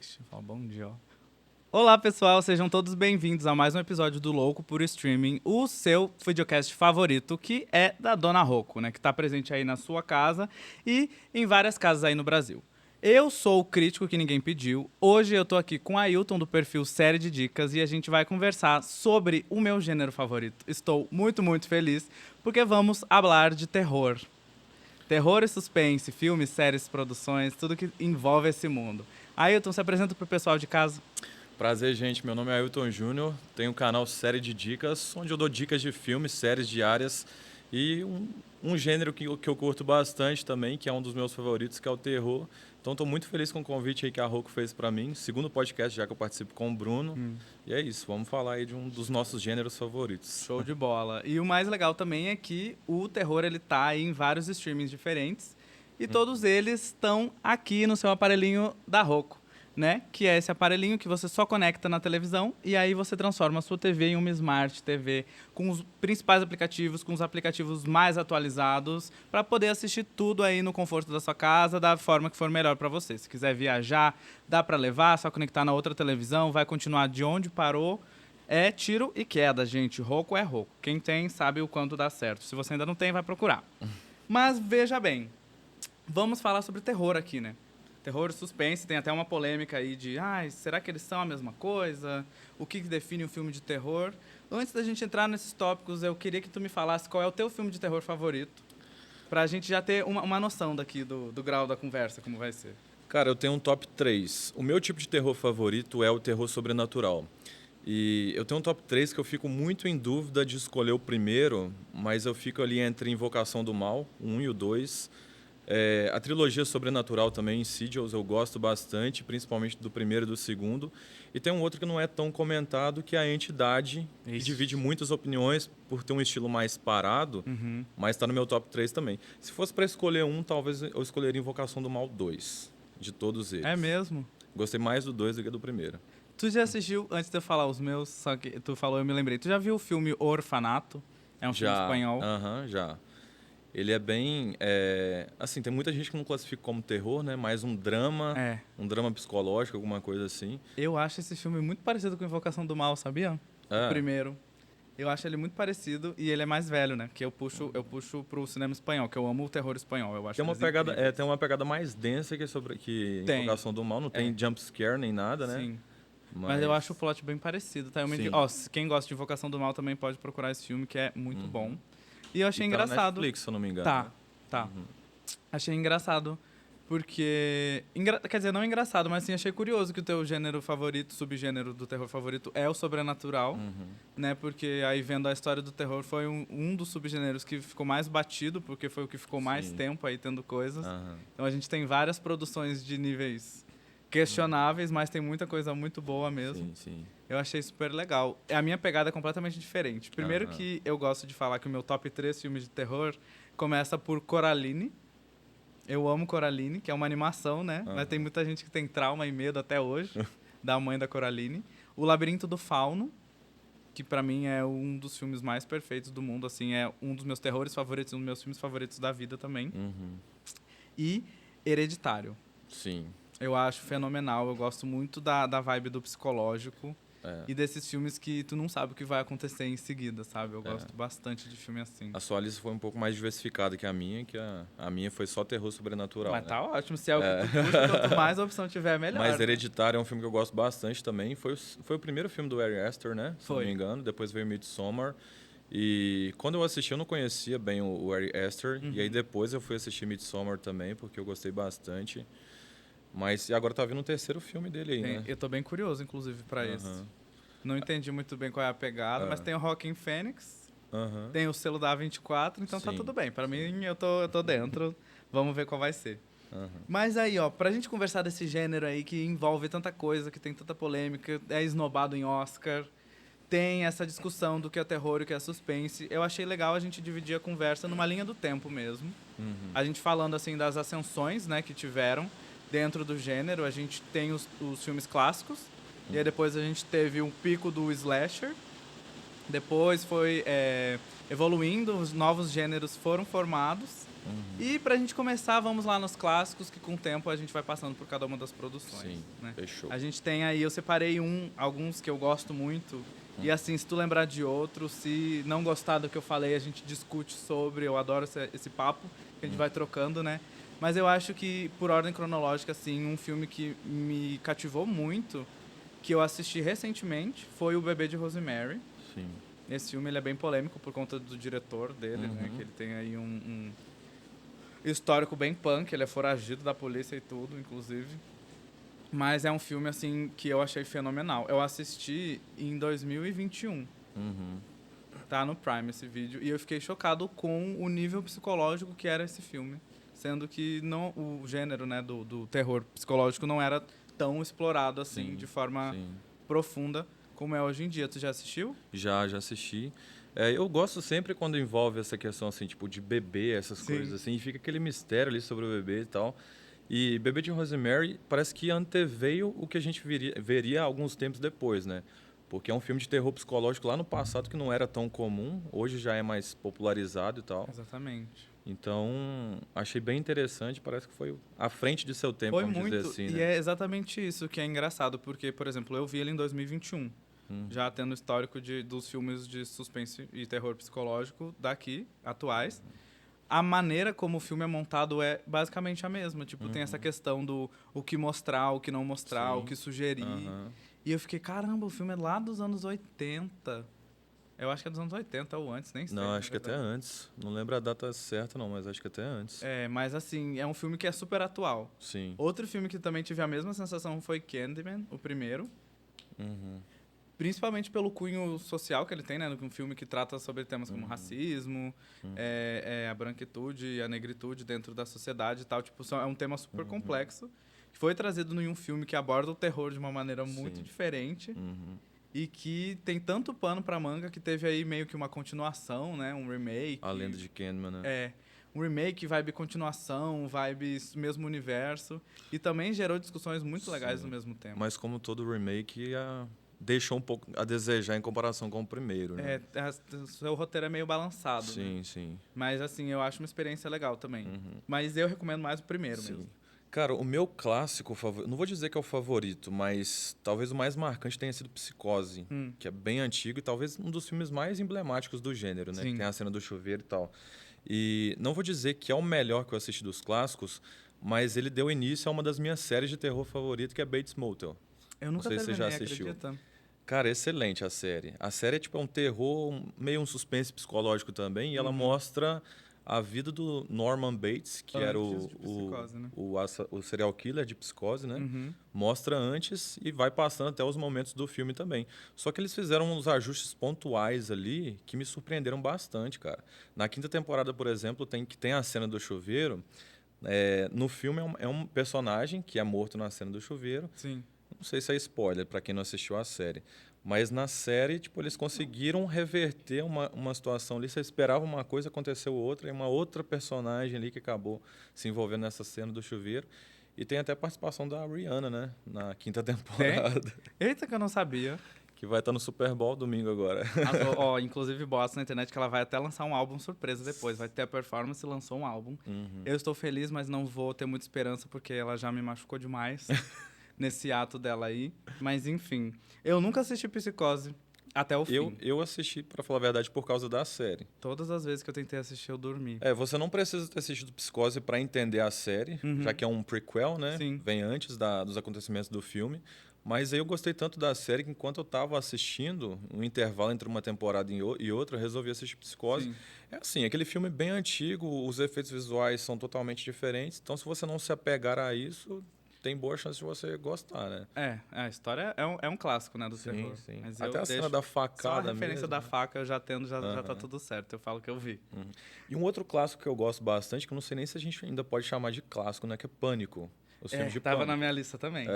Deixa eu falar bom dia, ó. Olá, pessoal, sejam todos bem-vindos a mais um episódio do Louco por Streaming, o seu videocast favorito, que é da Dona Rocco, né? Que tá presente aí na sua casa e em várias casas aí no Brasil. Eu sou o crítico que ninguém pediu. Hoje eu tô aqui com a Ailton do perfil Série de Dicas e a gente vai conversar sobre o meu gênero favorito. Estou muito feliz porque vamos falar de terror. Terror e suspense, filmes, séries, produções, tudo que envolve esse mundo. Ailton, se apresenta pro pessoal de casa. Prazer, gente. Meu nome é Ailton Júnior. Tenho um canal Série de Dicas, onde eu dou dicas de filmes, séries diárias e um gênero que eu curto bastante também, que é um dos meus favoritos, que é o terror. Então, estou muito feliz com o convite aí que a Rocco fez para mim. Segundo podcast já que eu participo com o Bruno. E é isso, vamos falar aí de um dos nossos gêneros favoritos. Show de bola. E o mais legal também é que o terror ele tá aí em vários streamings diferentes e todos eles estão aqui no seu aparelhinho da Rocco, né? Que é esse aparelhinho que você só conecta na televisão e aí você transforma a sua TV em uma Smart TV com os principais aplicativos, com os aplicativos mais atualizados para poder assistir tudo aí no conforto da sua casa, da forma que for melhor para você. Se quiser viajar, dá para levar, só conectar na outra televisão, vai continuar de onde parou. É tiro e queda, gente. Rocco é Rocco. Quem tem sabe o quanto dá certo. Se você ainda não tem, vai procurar. Mas veja bem, vamos falar sobre terror aqui, né? Terror e suspense, tem até uma polêmica aí de será que eles são a mesma coisa? O que define um filme de terror? Antes da gente entrar nesses tópicos, eu queria que tu me falasse qual é o teu filme de terror favorito, pra gente já ter uma noção daqui do grau da conversa, como vai ser. Cara, eu tenho um top 3. O meu tipo de terror favorito é o terror sobrenatural. E eu tenho um top 3 que eu fico muito em dúvida de escolher o primeiro, mas eu fico ali entre Invocação do Mal, o 1 e o 2. A trilogia Sobrenatural também, Insidious, eu gosto bastante, principalmente do primeiro e do segundo. E tem um outro que não é tão comentado, que é a Entidade, que divide muitas opiniões por ter um estilo mais parado, mas está no meu top 3 também. Se fosse para escolher um, talvez eu escolheria Invocação do Mal 2, de todos eles. É mesmo? Gostei mais do 2 do que do primeiro. Tu já assistiu, antes de eu falar os meus, só que tu falou, eu me lembrei. Tu já viu o filme Orfanato? É um filme espanhol. Já. Ele é bem... assim, tem muita gente que não classifica como terror, né? Mais um drama, um drama psicológico, alguma coisa assim. Eu acho esse filme muito parecido com Invocação do Mal, sabia? O primeiro. Eu acho ele muito parecido e ele é mais velho, né? Que eu puxo pro cinema espanhol, que eu amo o terror espanhol. Eu acho tem uma pegada mais densa que Invocação do Mal. Não tem jump scare nem nada, né? Sim. Mas eu acho o plot bem parecido, tá? Quem gosta de Invocação do Mal também pode procurar esse filme, que é muito bom. E eu achei engraçado. Tá na Netflix, se eu não me engano. Tá. Achei engraçado, porque... Quer dizer, não é engraçado, mas sim, achei curioso que o teu gênero favorito, subgênero do terror favorito, é o sobrenatural, né? Porque aí, vendo a história do terror, foi um dos subgêneros que ficou mais batido, porque foi o que ficou mais tempo aí tendo coisas. Então a gente tem várias produções de níveis questionáveis, mas tem muita coisa muito boa mesmo. Sim. Eu achei super legal. A minha pegada é completamente diferente. Primeiro que eu gosto de falar que o meu top 3 filmes de terror começa por Coraline. Eu amo Coraline, que é uma animação, né? Mas tem muita gente que tem trauma e medo até hoje da mãe da Coraline. O Labirinto do Fauno, que pra mim é um dos filmes mais perfeitos do mundo, assim, é um dos meus terrores favoritos, um dos meus filmes favoritos da vida também. E Hereditário. Sim. Eu acho fenomenal, eu gosto muito da vibe do psicológico e desses filmes que tu não sabe o que vai acontecer em seguida, sabe? Eu gosto bastante de filme assim. A sua lista foi um pouco mais diversificada que a minha, a minha foi só terror sobrenatural. Mas né? tá ótimo, se é o que tu puxa, quanto mais opção tiver, melhor. Mas Hereditário é um filme que eu gosto bastante também. Foi o primeiro filme do Ari Aster, né? Se não me engano. Depois veio Midsommar. E quando eu assisti, eu não conhecia bem o Ari Aster. E aí depois eu fui assistir Midsommar também, porque eu gostei bastante. Mas agora tá vindo um terceiro filme dele aí, né? Eu tô bem curioso, inclusive, pra esse. Não entendi muito bem qual é a pegada, mas tem o Joaquin Phoenix, tem o selo da A24, então tá tudo bem. Pra mim, eu tô dentro. Vamos ver qual vai ser. Mas aí, ó, pra gente conversar desse gênero aí que envolve tanta coisa, que tem tanta polêmica, é esnobado em Oscar, tem essa discussão do que é terror e o que é suspense, eu achei legal a gente dividir a conversa numa linha do tempo mesmo. A gente falando, assim, das ascensões, né, que tiveram dentro do gênero. A gente tem os filmes clássicos, e aí depois a gente teve um pico do slasher, depois foi evoluindo, os novos gêneros foram formados, E pra gente começar, vamos lá nos clássicos, que com o tempo a gente vai passando por cada uma das produções. Sim, Né? fechou. A gente tem aí, eu separei alguns que eu gosto muito. E assim, se tu lembrar de outro, se não gostar do que eu falei, a gente discute sobre. Eu adoro esse papo, que a gente vai trocando, né? Mas eu acho que, por ordem cronológica, assim, um filme que me cativou muito, que eu assisti recentemente, foi O Bebê de Rosemary. Sim. Esse filme ele é bem polêmico por conta do diretor dele, né? Que ele tem aí um histórico bem punk, ele é foragido da polícia e tudo, inclusive. Mas é um filme, assim, que eu achei fenomenal. Eu assisti em 2021. Tá no Prime esse vídeo. E eu fiquei chocado com o nível psicológico que era esse filme. Sendo que não, o gênero, né, do terror psicológico não era tão explorado, assim, Sim, de forma sim. profunda como é hoje em dia. Tu já assistiu? Já assisti. Eu gosto sempre quando envolve essa questão, assim, tipo, de bebê, essas Sim. coisas, assim, e fica aquele mistério ali sobre o bebê e tal. E Bebê de Rosemary parece que anteveio o que a gente veria alguns tempos depois, né? Porque é um filme de terror psicológico lá no passado que não era tão comum, hoje já é mais popularizado e tal. Exatamente. Então, achei bem interessante, parece que foi à frente de seu tempo, Foi vamos dizer muito, assim, e né? é exatamente isso que é engraçado, porque, por exemplo, eu vi ele em 2021, já tendo histórico dos filmes de suspense e terror psicológico daqui, atuais. A maneira como o filme é montado é basicamente a mesma. Tipo, tem essa questão do o que mostrar, o que não mostrar, o Sim. que sugerir. Aham. E eu fiquei, caramba, o filme é lá dos anos 80. Eu acho que é dos anos 80 ou antes, nem sei, Não, na acho que até verdade. antes. Não lembro a data certa, não, mas acho que até antes. É, mas assim, é um filme que é super atual. Sim. Outro filme que também tive a mesma sensação foi Candyman, o primeiro. Uhum. Principalmente pelo cunho social que ele tem, né? Um filme que trata sobre temas como racismo, a branquitude, a negritude dentro da sociedade e tal. Tipo, é um tema super complexo. Que foi trazido em um filme que aborda o terror de uma maneira muito Sim. diferente. Uhum. E que tem tanto pano pra manga que teve aí meio que uma continuação, né? Um remake. A Lenda de Candyman, né? Um remake, vibe continuação, vibe mesmo universo. E também gerou discussões muito legais Sim. ao mesmo tempo. Mas como todo remake, deixou um pouco a desejar em comparação com o primeiro, né? O seu roteiro é meio balançado, né? Sim, sim. Mas assim, eu acho uma experiência legal também. Mas eu recomendo mais o primeiro Sim. mesmo. Cara, o meu clássico favorito, não vou dizer que é o favorito, mas talvez o mais marcante tenha sido Psicose, que é bem antigo e talvez um dos filmes mais emblemáticos do gênero, né? Sim. Que tem a cena do chuveiro e tal. E não vou dizer que é o melhor que eu assisti dos clássicos, mas ele deu início a uma das minhas séries de terror favorito, que é Bates Motel. Eu nunca sei se você terminei, já assistiu. acredita? Cara, excelente a série. A série é tipo um terror, meio um suspense psicológico também, e ela mostra a vida do Norman Bates, que era Antes de Psicose, né? o serial killer de Psicose, né? Mostra antes e vai passando até os momentos do filme também. Só que eles fizeram uns ajustes pontuais ali que me surpreenderam bastante, cara. Na quinta temporada, por exemplo, tem a cena do chuveiro. No filme é um personagem que é morto na cena do chuveiro. Sim. Não sei se é spoiler para quem não assistiu a série. Mas na série, tipo, eles conseguiram reverter uma situação ali. Você esperava uma coisa, aconteceu outra, e uma outra personagem ali que acabou se envolvendo nessa cena do chuveiro. E tem até a participação da Rihanna, né? Na quinta temporada. Eita, que eu não sabia. Que vai estar no Super Bowl domingo agora. Inclusive, boatos na internet que ela vai até lançar um álbum surpresa depois. Vai ter a performance e lançou um álbum. Eu estou feliz, mas não vou ter muita esperança porque ela já me machucou demais nesse ato dela aí. Mas enfim, eu nunca assisti Psicose até o fim. Eu assisti, para falar a verdade, por causa da série. Todas as vezes que eu tentei assistir, eu dormi. Você não precisa ter assistido Psicose para entender a série, já que é um prequel, né? Sim. Vem antes dos acontecimentos do filme. Mas aí eu gostei tanto da série que enquanto eu estava assistindo, um intervalo entre uma temporada e outra, eu resolvi assistir Psicose. Sim. É assim, aquele filme bem antigo, os efeitos visuais são totalmente diferentes. Então, se você não se apegar a isso, tem boa chance de você gostar, né? A história é um clássico, né, do terror. Sim. Mas Até eu a cena deixo da só a facada referência mesmo, da né? faca eu já tendo, já tá tudo certo. Eu falo que eu vi. E um outro clássico que eu gosto bastante, que eu não sei nem se a gente ainda pode chamar de clássico, né? Que é Pânico. Os filmes de Tava Pânico. na minha lista também.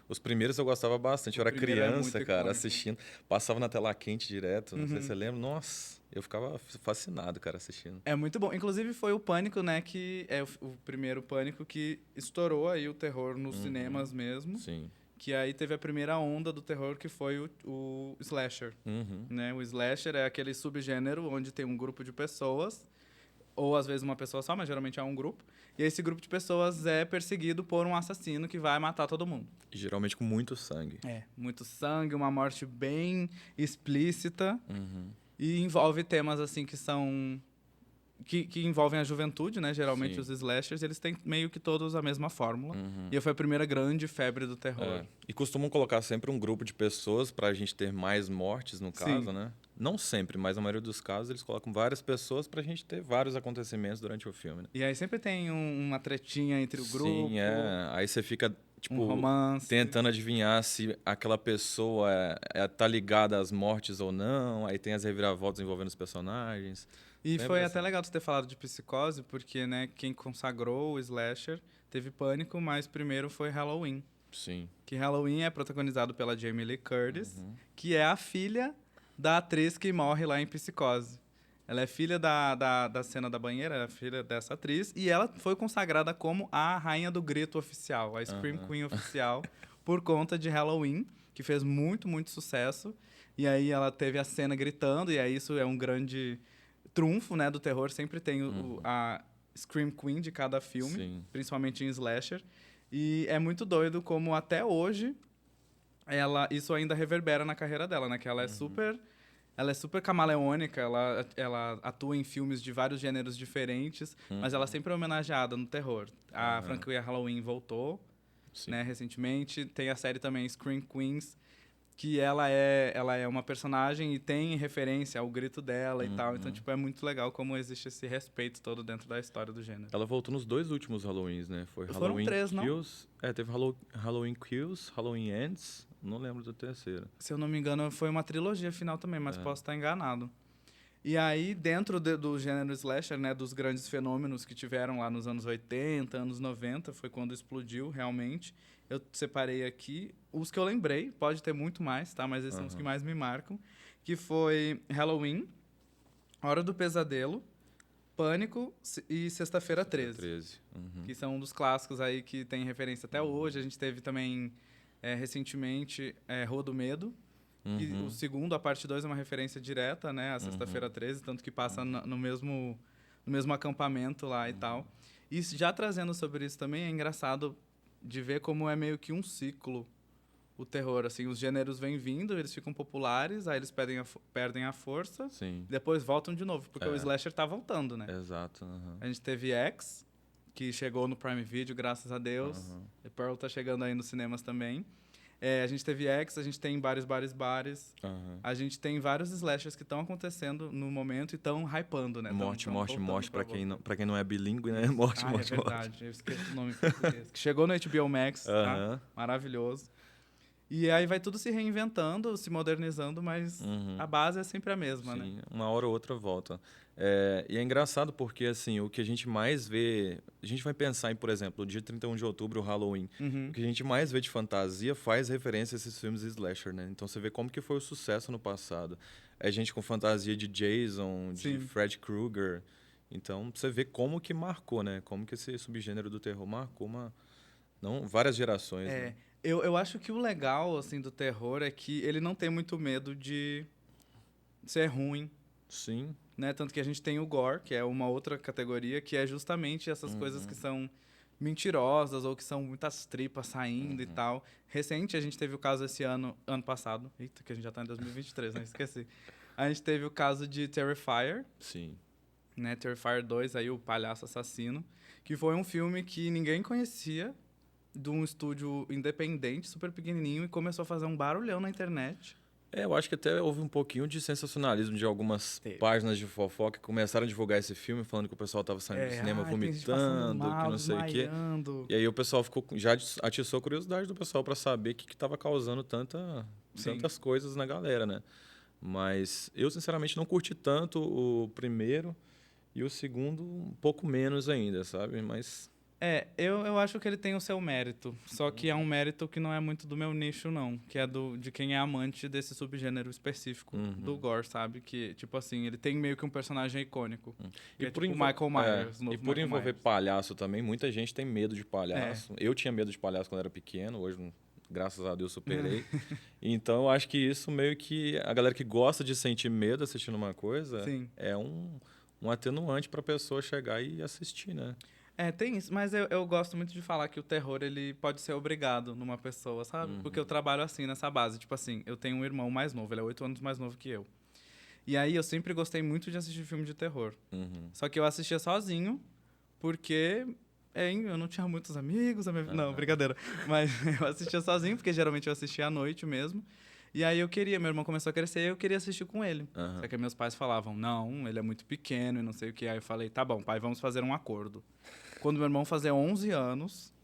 Os primeiros eu gostava bastante. Eu era primeiro é criança, muito cara, icônico. assistindo. Passava na tela quente direto, não sei se você lembra. Nossa, eu ficava fascinado, cara, assistindo. É muito bom. Inclusive, foi o Pânico, né, que é o primeiro Pânico que estourou aí o terror nos cinemas mesmo. Sim. Que aí teve a primeira onda do terror, que foi o slasher. Né? O slasher é aquele subgênero onde tem um grupo de pessoas ou às vezes uma pessoa só, mas geralmente é um grupo. E esse grupo de pessoas é perseguido por um assassino que vai matar todo mundo. E geralmente com muito sangue. Muito sangue, uma morte bem explícita Uhum. e envolve temas assim que são que envolvem a juventude, né? Geralmente Sim. os slashers, eles têm meio que todos a mesma fórmula. Uhum. E foi a primeira grande febre do terror. É. E costumam colocar sempre um grupo de pessoas pra gente ter mais mortes, no caso, Sim. né? Não sempre, mas na maioria dos casos eles colocam várias pessoas pra gente ter vários acontecimentos durante o filme, né? E aí sempre tem uma tretinha entre o grupo, Sim, é. Aí você fica, tipo, um romance. tentando adivinhar se aquela pessoa tá ligada às mortes ou não. Aí tem as reviravoltas envolvendo os personagens. E Sempre foi assim. até legal você ter falado de Psicose, porque, né, quem consagrou o slasher teve Pânico, mas primeiro foi Halloween. Sim. Que Halloween é protagonizado pela Jamie Lee Curtis, Uhum. que é a filha da atriz que morre lá em Psicose. Ela é filha da cena da banheira, é filha dessa atriz, e ela foi consagrada como a rainha do grito oficial, a Scream Aham. Queen oficial, por conta de Halloween, que fez muito, muito sucesso. E aí ela teve a cena gritando, e aí isso é um grande trunfo, né, do terror. Sempre tem a Scream Queen de cada filme, Sim. principalmente em slasher. E é muito doido como até hoje isso ainda reverbera na carreira dela, né? Que ela é super camaleônica, ela atua em filmes de vários gêneros diferentes, mas ela sempre é homenageada no terror. A franquia Halloween voltou, Sim. né, recentemente. Tem a série também Scream Queens, que ela é uma personagem e tem referência ao grito dela e tal. Então, tipo, é muito legal como existe esse respeito todo dentro da história do gênero. Ela voltou nos 2 últimos Halloweens, né? Foi Foram Halloween 3, não? Kills. Teve Halloween Kills, Halloween Ends. Não lembro do terceiro. Se eu não me engano, foi uma trilogia final também, mas posso estar enganado. E aí, dentro do gênero slasher, né, dos grandes fenômenos que tiveram lá nos anos 80, anos 90, foi quando explodiu realmente. Eu separei aqui os que eu lembrei, pode ter muito mais, tá? Mas esses são os que mais me marcam, que foi Halloween, Hora do Pesadelo, Pânico e Sexta-feira 13, 13. Uhum. que são um dos clássicos aí que tem referência até hoje. A gente teve também, recentemente, Rua do Medo, que o segundo, a parte 2, é uma referência direta, né, à Sexta-feira 13, tanto que passa no mesmo acampamento lá e tal. E já trazendo sobre isso também, é engraçado de ver como é meio que um ciclo o terror, assim, os gêneros vêm vindo, eles ficam populares, aí eles perdem a força, Sim. e depois voltam de novo, porque o slasher tá voltando, né? Exato. Uhum. A gente teve X, que chegou no Prime Video, graças a Deus. E Pearl tá chegando aí nos cinemas também. A gente teve X, a gente tem Bares. Uhum. A gente tem vários slashers que estão acontecendo no momento e estão hypando, né? Morte, Tão morte, voltando morte, pra pra quem não é bilíngue, né? Morte, Ah, morte, é morte. verdade. Eu esqueço o nome em português. Que chegou no HBO Max, tá? Aham. Maravilhoso. E aí vai tudo se reinventando, se modernizando, mas a base é sempre a mesma, né? Sim, uma hora ou outra volta. E é engraçado porque, assim, o que a gente mais vê... A gente vai pensar em, por exemplo, o dia 31 de outubro, o Halloween. O que a gente mais vê de fantasia faz referência a esses filmes slasher, né? Então você vê como que foi o sucesso no passado. É gente com fantasia de Jason, de Sim. Fred Krueger. Então você vê como que marcou, né? Como que esse subgênero do terror marcou várias gerações, né? Eu acho que o legal, assim, do terror é que ele não tem muito medo de ser ruim, Sim. né? Tanto que a gente tem o gore, que é uma outra categoria, que é justamente essas coisas que são mentirosas ou que são muitas tripas saindo e tal. Recente, a gente teve o caso esse ano passado. Eita, que a gente já tá em 2023, né? Esqueci. A gente teve o caso de Terrifier, Sim. né? Terrifier 2, aí o palhaço assassino, que foi um filme que ninguém conhecia, de um estúdio independente, super pequenininho, e começou a fazer um barulhão na internet. Eu acho que até houve um pouquinho de sensacionalismo de algumas Teve. páginas de fofoca que começaram a divulgar esse filme, falando que o pessoal estava saindo do cinema Tem gente passando vomitando, mal, que não sei o quê. desmaiando. E aí o pessoal já atiçou a curiosidade do pessoal para saber o que estava causando tantas coisas na galera, né? Mas eu, sinceramente, não curti tanto o primeiro e o segundo um pouco menos ainda, sabe? Mas... Eu acho que ele tem o seu mérito. Só que é um mérito que não é muito do meu nicho, não. Que é de quem é amante desse subgênero específico do gore, sabe? Que, tipo assim, ele tem meio que um personagem icônico. Que é tipo o Michael Myers. E por envolver palhaço também, muita gente tem medo de palhaço. Eu tinha medo de palhaço quando era pequeno, hoje, graças a Deus, superei. Então, eu acho que isso meio que... A galera que gosta de sentir medo assistindo uma coisa Sim. é um um atenuante para a pessoa chegar e assistir, né? Tem isso, mas eu gosto muito de falar que o terror, ele pode ser obrigado numa pessoa, sabe? Porque eu trabalho assim, nessa base. Tipo assim, eu tenho um irmão mais novo, ele é 8 anos mais novo que eu. E aí eu sempre gostei muito de assistir filme de terror. Só que eu assistia sozinho, porque eu não tinha muitos amigos. Não, brincadeira. Mas eu assistia sozinho, porque geralmente eu assistia à noite mesmo. E aí meu irmão começou a crescer e eu queria assistir com ele. Só que meus pais falavam, não, ele é muito pequeno e não sei o que. Aí eu falei, tá bom, pai, vamos fazer um acordo. Quando meu irmão fazer 11 anos,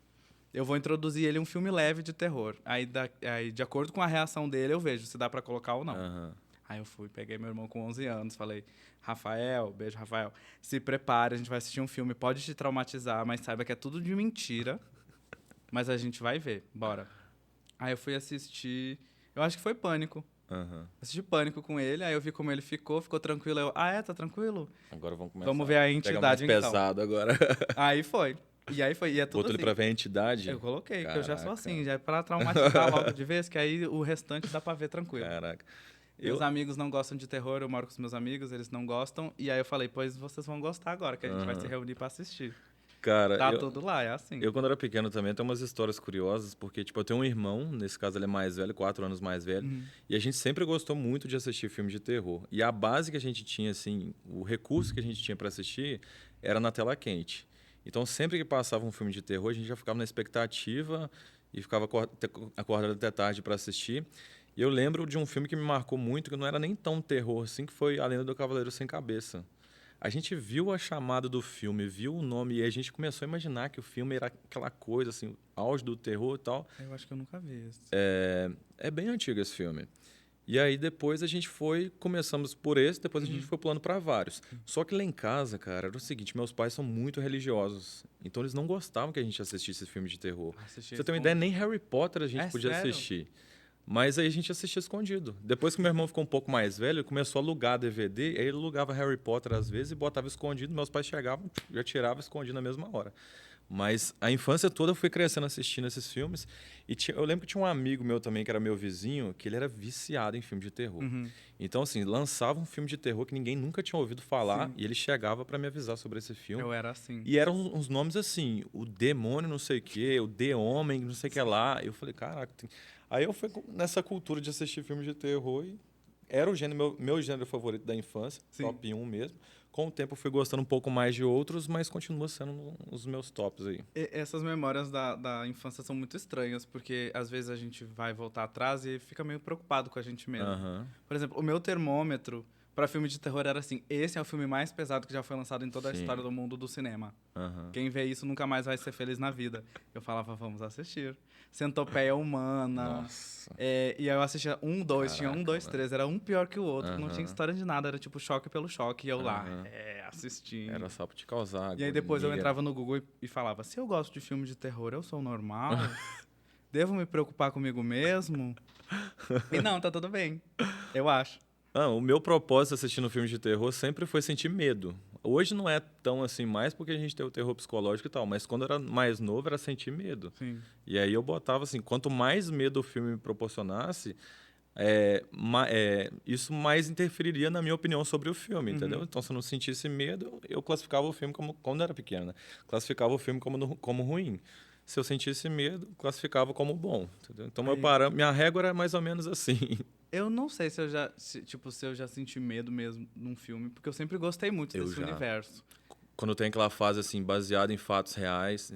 eu vou introduzir ele em um filme leve de terror. Aí, de acordo com a reação dele, eu vejo se dá pra colocar ou não. Aí eu fui, peguei meu irmão com 11 anos, falei, Rafael, beijo, Rafael, se prepare, a gente vai assistir um filme, pode te traumatizar, mas saiba que é tudo de mentira, mas a gente vai ver, bora. Aí eu fui assistir, eu acho que foi Pânico. Assisti Pânico com ele, aí eu vi como ele ficou tranquilo. Eu, tá tranquilo? Agora vamos começar. Vamos ver a Pega mais entidade, então. pesado agora. Aí foi. E aí foi, e é tudo Botou assim. ele pra ver a entidade? Eu coloquei, Caraca. que eu já sou assim, já é pra traumatizar logo de vez, que aí o restante dá pra ver tranquilo. Caraca. Meus amigos não gostam de terror, eu moro com os meus amigos, eles não gostam. E aí eu falei, pois vocês vão gostar agora, que a gente vai se reunir pra assistir. Cara, Tá tudo lá, é assim. Eu, quando era pequeno também, tenho umas histórias curiosas, porque, tipo, eu tenho um irmão, nesse caso ele é mais velho, 4 anos mais velho, e a gente sempre gostou muito de assistir filme de terror. E a base que a gente tinha, assim, o recurso que a gente tinha para assistir era na tela quente. Então, sempre que passava um filme de terror, a gente já ficava na expectativa e ficava acordado até tarde para assistir. E eu lembro de um filme que me marcou muito, que não era nem tão terror assim, que foi A Lenda do Cavaleiro Sem Cabeça. A gente viu a chamada do filme, viu o nome e a gente começou a imaginar que o filme era aquela coisa, assim, auge do terror e tal. Eu acho que eu nunca vi esse. É bem antigo esse filme. E aí depois a gente começamos por esse, depois a gente foi pulando para vários. Só que lá em casa, cara, era o seguinte, meus pais são muito religiosos. Então eles não gostavam que a gente assistisse filme de terror. Pra você ter uma ideia, nem Harry Potter a gente podia assistir. Mas aí a gente assistia escondido. Depois que meu irmão ficou um pouco mais velho, ele começou a alugar DVD, aí ele alugava Harry Potter às vezes e botava escondido. Meus pais chegavam, já tirava escondido na mesma hora. Mas a infância toda eu fui crescendo assistindo esses filmes. E eu lembro que tinha um amigo meu também, que era meu vizinho, que ele era viciado em filme de terror. Então, assim, lançava um filme de terror que ninguém nunca tinha ouvido falar, e ele chegava para me avisar sobre esse filme. Eu era assim. E eram uns nomes assim, o demônio não sei o quê, o The-Homem não sei o que lá. Eu falei, caraca... Aí eu fui nessa cultura de assistir filmes de terror e era o gênero, meu gênero favorito da infância, top 1 mesmo. Com o tempo eu fui gostando um pouco mais de outros, mas continua sendo os meus tops aí. Essas memórias da infância são muito estranhas, porque às vezes a gente vai voltar atrás e fica meio preocupado com a gente mesmo. Por exemplo, o meu termômetro para filme de terror era assim, esse é o filme mais pesado que já foi lançado em toda a história do mundo do cinema. Quem vê isso nunca mais vai ser feliz na vida. Eu falava, vamos assistir. Centopeia Humana. Nossa. E aí eu assistia 1, 2, tinha 1, 2, 3. Era um pior que o outro. Não tinha história de nada. Era tipo choque pelo choque. E eu lá, assistindo. Era só pra te causar. E aí depois eu entrava no Google e falava, se eu gosto de filme de terror, eu sou normal? Devo me preocupar comigo mesmo? E não, tá tudo bem. Eu acho. O meu propósito assistindo filmes de terror sempre foi sentir medo. Hoje não é tão assim mais porque a gente tem o terror psicológico e tal, mas quando eu era mais novo era sentir medo. Sim. E aí eu botava assim, quanto mais medo o filme me proporcionasse, isso mais interferiria na minha opinião sobre o filme, entendeu? Então, se eu não sentisse medo, eu classificava o filme como, quando eu era pequeno, né? Classificava o filme como ruim. Se eu sentisse medo, classificava como bom, entendeu? Então, minha régua era mais ou menos assim. Eu não sei se eu já senti medo mesmo num filme, porque eu sempre gostei muito desse universo. Quando tem aquela fase assim, baseada em fatos reais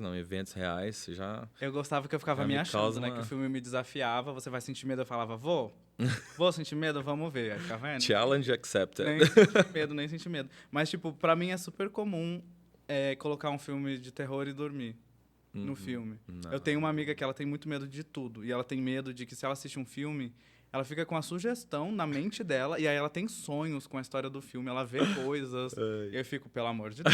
não, em eventos reais, você já... Eu gostava que eu ficava me achando, né? Que o filme me desafiava, você vai sentir medo, eu falava, vou sentir medo, vamos ver. Aí ficava vendo. Challenge accepted. Nem senti medo. Mas, tipo, pra mim é super comum colocar um filme de terror e dormir no filme. Não. Eu tenho uma amiga que ela tem muito medo de tudo, e ela tem medo de que se ela assiste um filme... Ela fica com a sugestão na mente dela e aí ela tem sonhos com a história do filme, ela vê coisas. Eu fico, pelo amor de Deus.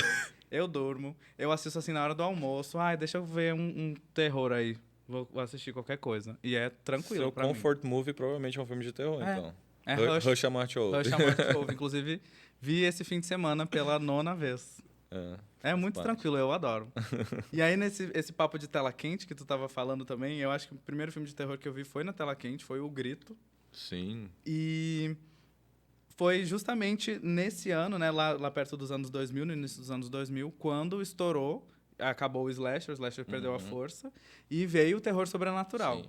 Eu durmo, eu assisto assim na hora do almoço. Deixa eu ver um terror aí. Vou assistir qualquer coisa. E é tranquilo. Seu comfort movie provavelmente é um filme de terror, então. Rush a Morte Ouve. Rush a Morte Ouve. Inclusive, vi esse fim de semana pela 9ª vez. É muito tranquilo, eu adoro. E aí, esse papo de tela quente que tu tava falando também, eu acho que o primeiro filme de terror que eu vi foi na tela quente, foi O Grito. Sim. E foi justamente nesse ano, né, lá perto dos anos 2000, no início dos anos 2000, quando estourou, acabou o slasher perdeu a força, e veio o terror sobrenatural.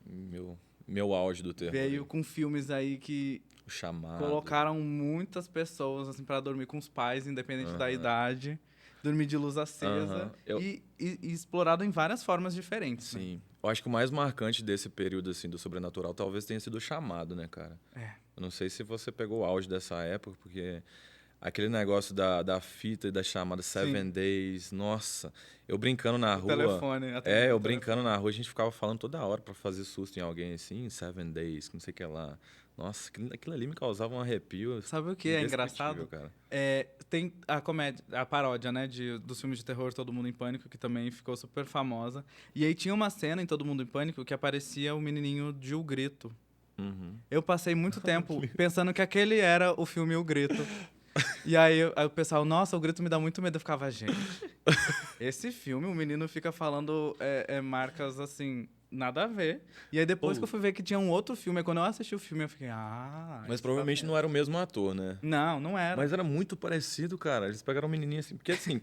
Sim. Meu auge do terror. Veio aí. com filmes aí que O Chamado. colocaram muitas pessoas assim para dormir com os pais, independente da idade, dormir de luz acesa e explorado em várias formas diferentes. Né? Sim. Eu acho que o mais marcante desse período assim do sobrenatural talvez tenha sido o Chamado, né, cara? Eu não sei se você pegou o auge dessa época, porque aquele negócio da fita e da chamada Seven Days, nossa, eu brincando na rua. Telefone, eu brincando na rua, a gente ficava falando toda hora pra fazer susto em alguém assim, Seven Days, que não sei o que lá. Nossa, aquilo ali me causava um arrepio. Sabe o que é engraçado? Cara. Tem a comédia, a paródia, né, dos filmes de terror Todo Mundo em Pânico, que também ficou super famosa. E aí tinha uma cena em Todo Mundo em Pânico que aparecia o menininho de O Grito. Eu passei muito tempo pensando que aquele era o filme O Grito. E aí o pessoal, nossa, O Grito me dá muito medo. Eu ficava, gente, esse filme, o menino fica falando marcas assim, nada a ver. E aí depois que eu fui ver que tinha um outro filme, aí quando eu assisti o filme, eu fiquei, Mas provavelmente não era o mesmo ator, né? Não era. Mas era muito parecido, cara. Eles pegaram um menininho assim, porque assim,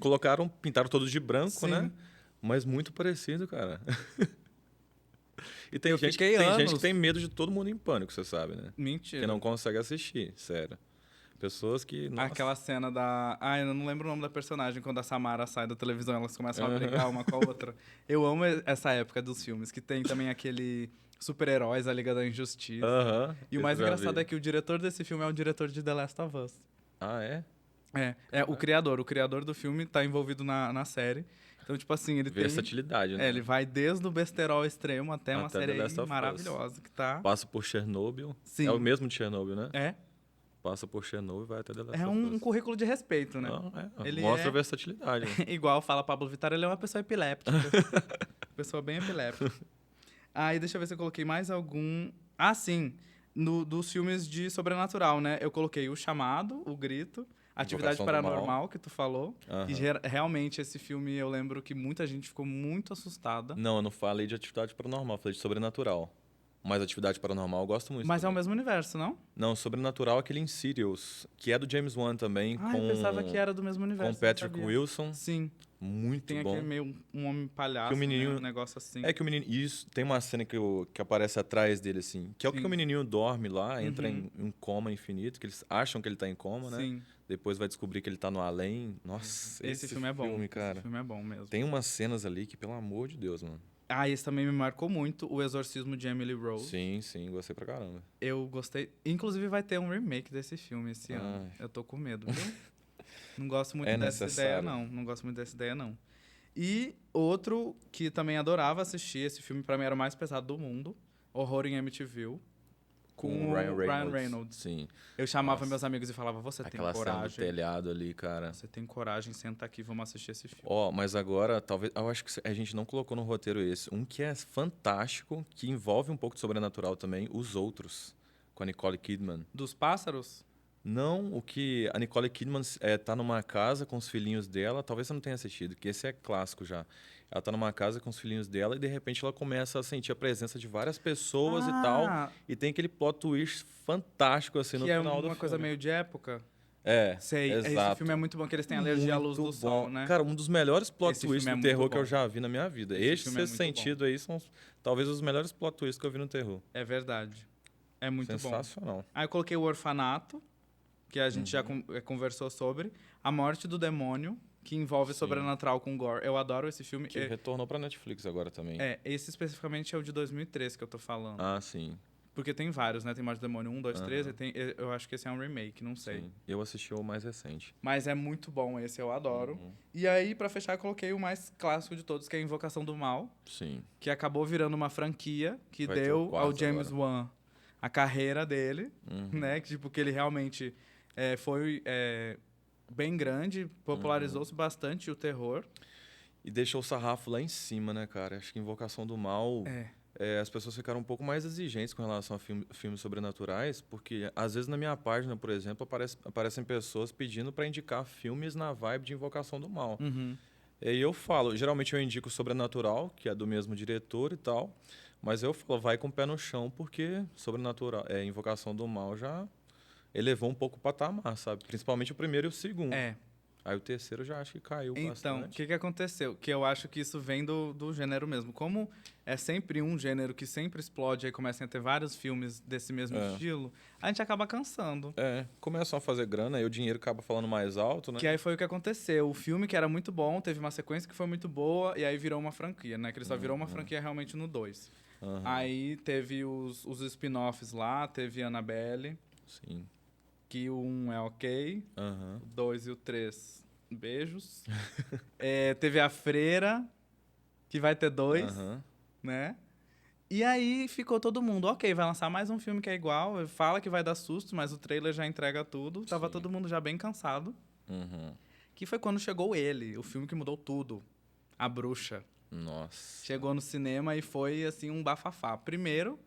pintaram todos de branco, Sim. né? Mas muito parecido, cara. E tem gente que tem medo de Todo Mundo em Pânico, você sabe, né? Mentira. Que não consegue assistir, sério. Pessoas que... Nossa. Aquela cena da... eu não lembro o nome da personagem. Quando a Samara sai da televisão, elas começam a brigar uma com a outra. Eu amo essa época dos filmes, que tem também aquele super-heróis, a Liga da Injustiça. E o mais engraçado é que o diretor desse filme é o diretor de The Last of Us. Ah, é? É o criador do filme tá envolvido na série. Então, tipo assim, ele versatilidade, tem... né? ele vai desde o besterol extremo até uma série maravilhosa que tá... Passa por Chernobyl. Sim. É o mesmo de Chernobyl, né? É. Passa por Chernobyl e vai até The Last of Us. É um currículo de respeito, né? Ele mostra versatilidade. Né? Igual fala Pablo Vittar, ele é uma pessoa epiléptica. Pessoa bem epiléptica. Aí, deixa eu ver se eu coloquei mais algum... sim. Dos filmes de sobrenatural, né? Eu coloquei O Chamado, O Grito... Atividade Paranormal, que tu falou. E realmente, esse filme, eu lembro que muita gente ficou muito assustada. Não, eu não falei de Atividade Paranormal, falei de Sobrenatural. Mas Atividade Paranormal eu gosto muito. Mas também. É o mesmo universo, não? Não, Sobrenatural é aquele Insidious, que é do James Wan também. Eu pensava que era do mesmo universo. Com Patrick Wilson. Sim. Muito tem bom. Tem aquele meio um homem palhaço, um negócio assim. É que o menino... Isso, tem uma cena que aparece atrás dele, assim. Que é o que o menininho dorme lá, entra em um coma infinito, que eles acham que ele tá em coma, né? Sim. Depois vai descobrir que ele tá no além. Nossa, esse filme é bom, cara. Esse filme é bom mesmo. Tem umas cenas ali que, pelo amor de Deus, mano. Esse também me marcou muito, O Exorcismo de Emily Rose. Sim, gostei pra caramba. Eu gostei. Inclusive vai ter um remake desse filme esse ano. Eu tô com medo, viu? Não gosto muito dessa ideia, não. Não gosto muito dessa ideia, não. E outro que também adorava assistir, esse filme pra mim era o mais pesado do mundo, Horror em Amityville. Com o Ryan Reynolds. Sim. Eu chamava meus amigos e falava, você tem coragem. Aquela cena do telhado ali, cara. Você tem coragem, senta aqui, vamos assistir esse filme. Mas agora, talvez... Eu acho que a gente não colocou no roteiro esse. Um que é fantástico, que envolve um pouco de sobrenatural também, Os Outros, com a Nicole Kidman. Dos pássaros? Não, o que a Nicole Kidman tá numa casa com os filhinhos dela, talvez você não tenha assistido, que esse é clássico já. Ela tá numa casa com os filhinhos dela e de repente ela começa a sentir a presença de várias pessoas e tal. E tem aquele plot twist fantástico assim no final do filme. Que é uma coisa meio de época. Sei, exato. Esse filme é muito bom, que eles têm alergia à luz do sol, né? Cara, um dos melhores plot twists do terror que eu já vi na minha vida. Esse sentido aí são talvez os melhores plot twists que eu vi no terror. É verdade. É muito bom. Sensacional. Aí eu coloquei O Orfanato, que a gente já conversou sobre. A Morte do Demônio, que envolve sobrenatural com gore. Eu adoro esse filme. Que retornou pra Netflix agora também. Esse especificamente é o de 2003 que eu tô falando. Sim. Porque tem vários, né? Tem Morte do Demônio 1, 2, 3. Eu acho que esse é um remake, não sei. Sim. Eu assisti o mais recente. Mas é muito bom esse, eu adoro. E aí, pra fechar, eu coloquei o mais clássico de todos, que é a Invocação do Mal. Sim. Que acabou virando uma franquia que deu ao James Wan a carreira dele, né? Que ele realmente foi bem grande, popularizou-se bastante o terror. E deixou o sarrafo lá em cima, né, cara? Acho que Invocação do Mal... as pessoas ficaram um pouco mais exigentes com relação a filmes sobrenaturais, porque às vezes na minha página, por exemplo, aparecem pessoas pedindo para indicar filmes na vibe de Invocação do Mal. E aí eu falo, geralmente eu indico Sobrenatural, que é do mesmo diretor e tal, mas eu falo, vai com o pé no chão, porque Sobrenatural, Invocação do Mal elevou um pouco o patamar, sabe? Principalmente o primeiro e o segundo. É. Aí o terceiro eu já acho que caiu Então, o bastante. que aconteceu? Que eu acho que isso vem do gênero mesmo. Como é sempre um gênero que sempre explode e começam a ter vários filmes desse mesmo É. estilo, a gente acaba cansando. Começam a fazer grana, aí o dinheiro acaba falando mais alto, né? Que aí foi o que aconteceu. O filme que era muito bom, teve uma sequência que foi muito boa, e aí virou uma franquia, né? Que ele só virou uma franquia realmente no 2. Aham. Aí teve os spin-offs lá, teve Annabelle, Sim. que o 1 é ok, Aham. o 2 e o 3, beijos. Teve a Freira, que vai ter 2, Aham. né? E aí ficou todo mundo, ok, vai lançar mais um filme que é igual, fala que vai dar susto, mas o trailer já entrega tudo. Tava Sim. todo mundo já bem cansado. Uhum. Que foi quando chegou ele, o filme que mudou tudo. A Bruxa. Nossa. Chegou no cinema e foi, assim, um bafafá. Primeiro,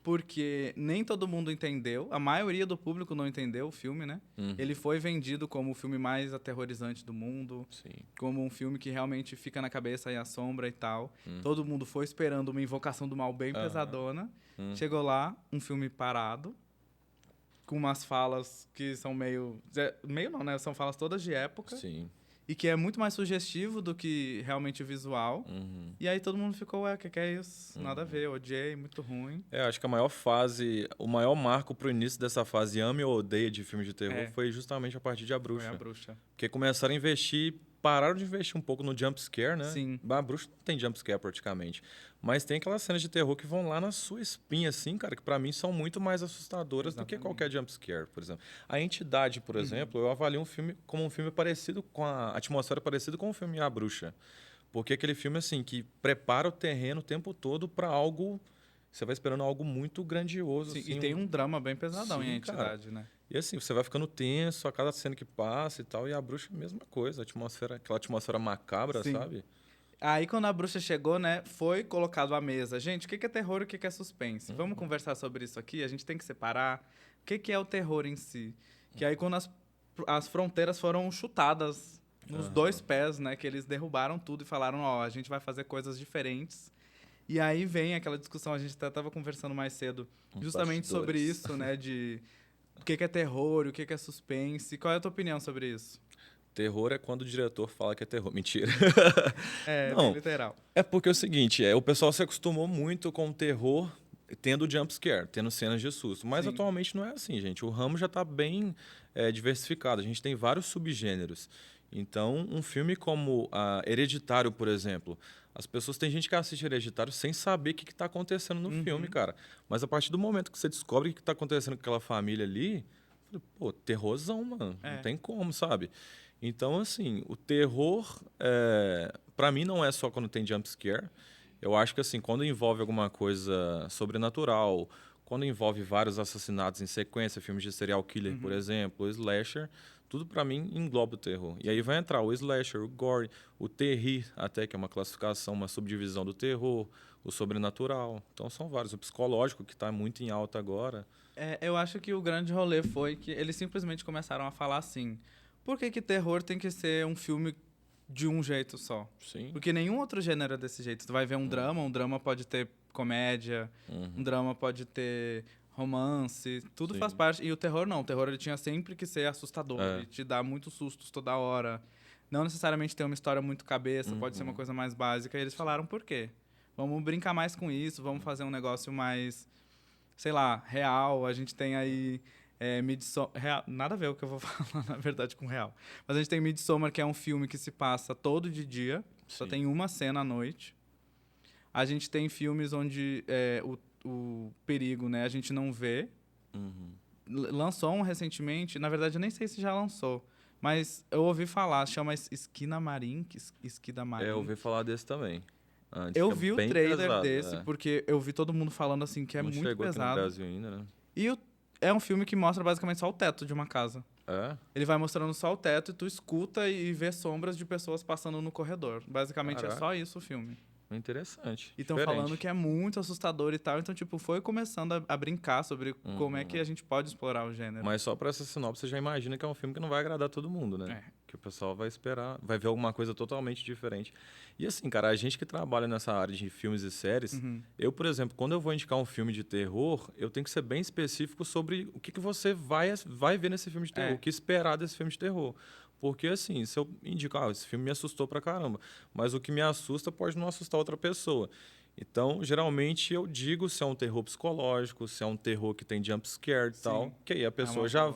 porque nem todo mundo entendeu, a maioria do público não entendeu o filme, né? Uhum. Ele foi vendido como o filme mais aterrorizante do mundo, Sim. como um filme que realmente fica na cabeça e assombra e tal. Todo mundo foi esperando uma invocação do mal bem pesadona. Chegou lá, um filme parado, com umas falas que são meio... Meio não, né? São falas todas de época. Sim. E que é muito mais sugestivo do que realmente visual. Uhum. E aí todo mundo ficou, o que é isso? Nada a ver, odiei, muito ruim. Acho que a maior fase, o maior marco pro início dessa fase ame ou odeia de filmes de terror foi justamente a partir de A Bruxa. Foi A Bruxa. Porque começaram a investir, pararam de investir um pouco no jump scare, né? Sim. A Bruxa não tem jump scare praticamente. Mas tem aquelas cenas de terror que vão lá na sua espinha, assim, cara, que pra mim são muito mais assustadoras do que qualquer jump scare, por exemplo. A Entidade, por exemplo, eu avalio um filme como um filme parecido com a atmosfera parecida com o filme A Bruxa. Porque aquele filme, assim, que prepara o terreno o tempo todo pra algo... Você vai esperando algo muito grandioso, Sim, assim. e tem um drama bem pesadão em A Sim, cara. Entidade, né? E assim, você vai ficando tenso a cada cena que passa e tal. E A Bruxa, mesma coisa. Aquela atmosfera macabra, Sim. sabe? Aí quando A Bruxa chegou, né, foi colocado à mesa. Gente, o que é terror e o que é suspense? Vamos conversar sobre isso aqui? A gente tem que separar. O que é o terror em si? Que aí quando as fronteiras foram chutadas nos dois pés, né, que eles derrubaram tudo e falaram, ó, a gente vai fazer coisas diferentes. E aí vem aquela discussão, a gente até estava conversando mais cedo, justamente sobre Bastidores. isso, né, de o que é terror, o que é suspense. Qual é a tua opinião sobre isso? Terror é quando o diretor fala que é terror. Mentira. É, bem Não, literal. é porque é o seguinte, o pessoal se acostumou muito com o terror tendo jump scare, tendo cenas de susto. Mas Sim. atualmente não é assim, gente. O ramo já está bem diversificado. A gente tem vários subgêneros. Então, um filme como Hereditário, por exemplo, as pessoas... Tem gente que assiste Hereditário sem saber o que está acontecendo no filme, cara. Mas a partir do momento que você descobre o que está acontecendo com aquela família ali, pô, terrorzão, mano. Não tem como, sabe? Então, assim, o terror, para mim, não é só quando tem jump scare. Eu acho que, assim, quando envolve alguma coisa sobrenatural, quando envolve vários assassinatos em sequência, filmes de serial killer, por exemplo, o slasher, tudo para mim engloba o terror. E aí vai entrar o slasher, o gore, o terri, até que é uma classificação, uma subdivisão do terror, o sobrenatural. Então são vários. O psicológico, que está muito em alta agora. Eu acho que o grande rolê foi que eles simplesmente começaram a falar assim: por que terror tem que ser um filme de um jeito só? Sim. Porque nenhum outro gênero é desse jeito. Tu vai ver um drama pode ter comédia, um drama pode ter romance, tudo Sim. faz parte. E o terror não, o terror ele tinha sempre que ser assustador e te dar muitos sustos toda hora. Não necessariamente ter uma história muito cabeça, pode ser uma coisa mais básica. E eles falaram por quê? Vamos brincar mais com isso, vamos fazer um negócio mais, sei lá, real. A gente tem aí Midsommar... Nada a ver o que eu vou falar, na verdade, com real. Mas a gente tem Midsommar, que é um filme que se passa todo de dia. Só Sim. tem uma cena à noite. A gente tem filmes onde o perigo, né, a gente não vê. Lançou um recentemente, na verdade eu nem sei se já lançou, mas eu ouvi falar, chama Esquina Marim, Esquida Marim. Eu ouvi falar desse também. Antes, Eu que é vi o bem trailer pesado, desse, porque eu vi todo mundo falando assim que é não muito chegou aqui no pesado. Brasil ainda, né? E é um filme que mostra basicamente só o teto de uma casa. Ele vai mostrando só o teto e tu escuta e vê sombras de pessoas passando no corredor. Basicamente Caraca. é só isso o filme. Interessante. E estão diferente. falando que é muito assustador e tal. Então, tipo, foi começando a brincar sobre como é que a gente pode explorar o gênero. Mas só pra essa sinopse você já imagina que é um filme que não vai agradar todo mundo, né? Que o pessoal vai esperar, vai ver alguma coisa totalmente diferente. E assim, cara, a gente que trabalha nessa área de filmes e séries, eu, por exemplo, quando eu vou indicar um filme de terror, eu tenho que ser bem específico sobre o que você vai ver nesse filme de terror, o que esperar desse filme de terror. Porque, assim, se eu indico, esse filme me assustou pra caramba, mas o que me assusta pode não assustar outra pessoa. Então, geralmente, eu digo se é um terror psicológico, se é um terror que tem jump scare e tal, que aí a pessoa já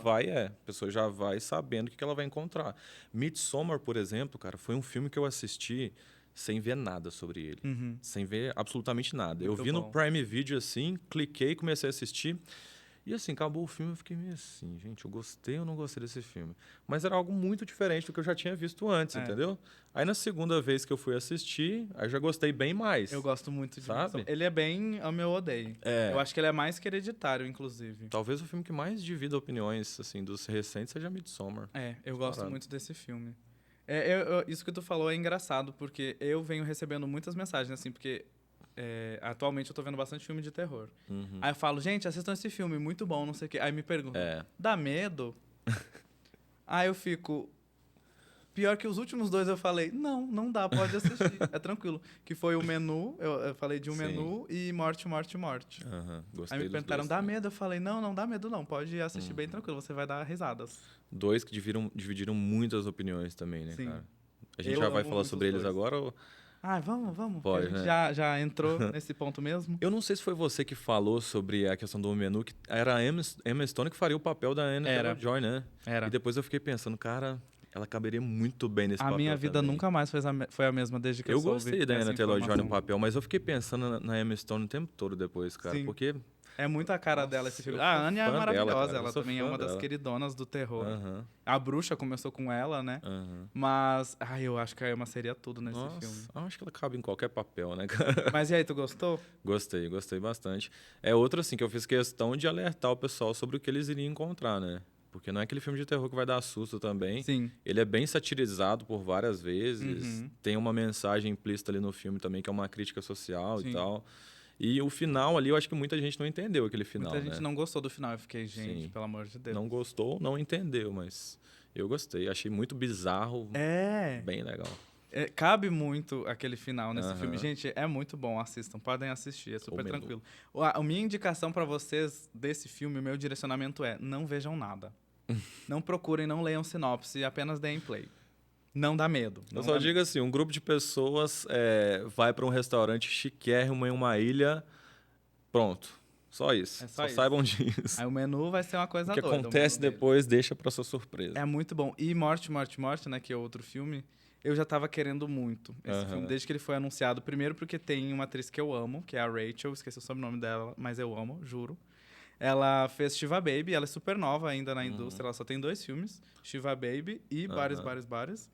vai sabendo o que ela vai encontrar. Midsommar, por exemplo, cara, foi um filme que eu assisti sem ver nada sobre ele. Sem ver absolutamente nada. Eu vi no Prime Video assim, cliquei, comecei a assistir. E assim, acabou o filme, eu fiquei meio assim, gente, eu gostei ou não gostei desse filme? Mas era algo muito diferente do que eu já tinha visto antes, entendeu? Aí na segunda vez que eu fui assistir, aí já gostei bem mais. Eu gosto muito de sabe? Midsommar. Ele é bem amo ou odeio. Eu acho que ele é mais que Hereditário, inclusive. Talvez o filme que mais divida opiniões, assim, dos recentes seja Midsommar. Eu gosto muito desse filme. Isso que tu falou é engraçado, porque eu venho recebendo muitas mensagens, assim, porque atualmente eu tô vendo bastante filme de terror. Aí eu falo, gente, assistam esse filme, muito bom, não sei o quê. Aí me perguntam, dá medo? Aí eu fico... Pior que os últimos dois eu falei, não dá, pode assistir, é tranquilo. Que foi o Menu, eu falei de um Menu e Morte, Morte, Morte. Gostei. Aí me perguntaram, dá medo? Eu falei, não dá medo não, pode assistir bem tranquilo, você vai dar risadas. Dois que dividiram muitas opiniões também, né, Sim. cara? A gente já vai falar sobre eles agora ou... Vamos. Pode, a gente né? já entrou nesse ponto mesmo. Eu não sei se foi você que falou sobre a questão do Menu, que era a Emma Stone que faria o papel da Anna Taylor-Joy, né? Era. E depois eu fiquei pensando, cara, ela caberia muito bem nesse papel. A minha vida também. nunca mais foi a mesma desde que eu soube gostei da essa Anna Taylor-Joy no informação. papel, mas eu fiquei pensando na Emma Stone o tempo todo depois, cara. Sim. Porque... É muito a cara dela esse filme. eu A sou Anya é fã maravilhosa, dela, cara. Eu ela sou também é fã uma das dela. queridonas do terror. A Bruxa começou com ela, né? Mas, eu acho que a Emma seria tudo nesse filme. Eu acho que ela cabe em qualquer papel, né, cara? Mas e aí, tu gostou? Gostei bastante. É outro, assim, que eu fiz questão de alertar o pessoal sobre o que eles iriam encontrar, né? Porque não é aquele filme de terror que vai dar susto também. Sim. Ele é bem satirizado por várias vezes. Tem uma mensagem implícita ali no filme também, que é uma crítica social e tal. E o final ali, eu acho que muita gente não entendeu aquele final, Muita gente não gostou do final. Eu fiquei, gente, Sim. pelo amor de Deus. Não gostou, não entendeu, mas eu gostei. Achei muito bizarro. Bem legal. Cabe muito aquele final nesse filme. Gente, é muito bom, assistam. Podem assistir, é super tranquilo. A minha indicação pra vocês desse filme, o meu direcionamento é: não vejam nada. Não procurem, não leiam sinopse, apenas deem play. Não dá medo. Eu só digo assim, um grupo de pessoas vai para um restaurante chiquérrimo em uma ilha, pronto. Só isso. Só saibam disso. Aí o menu vai ser uma coisa doida. O que acontece depois deixa pra sua surpresa. É muito bom. E Morte, Morte, Morte, né, que é outro filme, eu já tava querendo muito esse filme, desde que ele foi anunciado. Primeiro porque tem uma atriz que eu amo, que é a Rachel, esqueci o sobrenome dela, mas eu amo, juro. Ela fez Shiva Baby, ela é super nova ainda na indústria, ela só tem 2 filmes, Shiva Baby e Bares.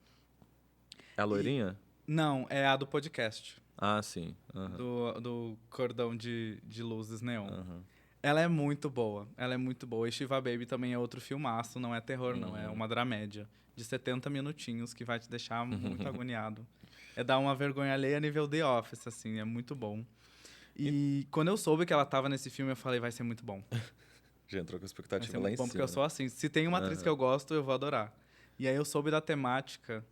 É a loirinha? Não, é a do podcast. Ah, sim. Do cordão de luzes neon. Ela é muito boa. E Shiva Baby também é outro filmaço, não é terror, não. É uma dramédia de 70 minutinhos que vai te deixar muito agoniado. É dar uma vergonha alheia a nível The Office, assim, é muito bom. E quando eu soube que ela tava nesse filme, eu falei, vai ser muito bom. Já entrou com a expectativa vai ser lá em muito bom, cima. porque eu sou assim. Se tem uma atriz que eu gosto, eu vou adorar. E aí eu soube da temática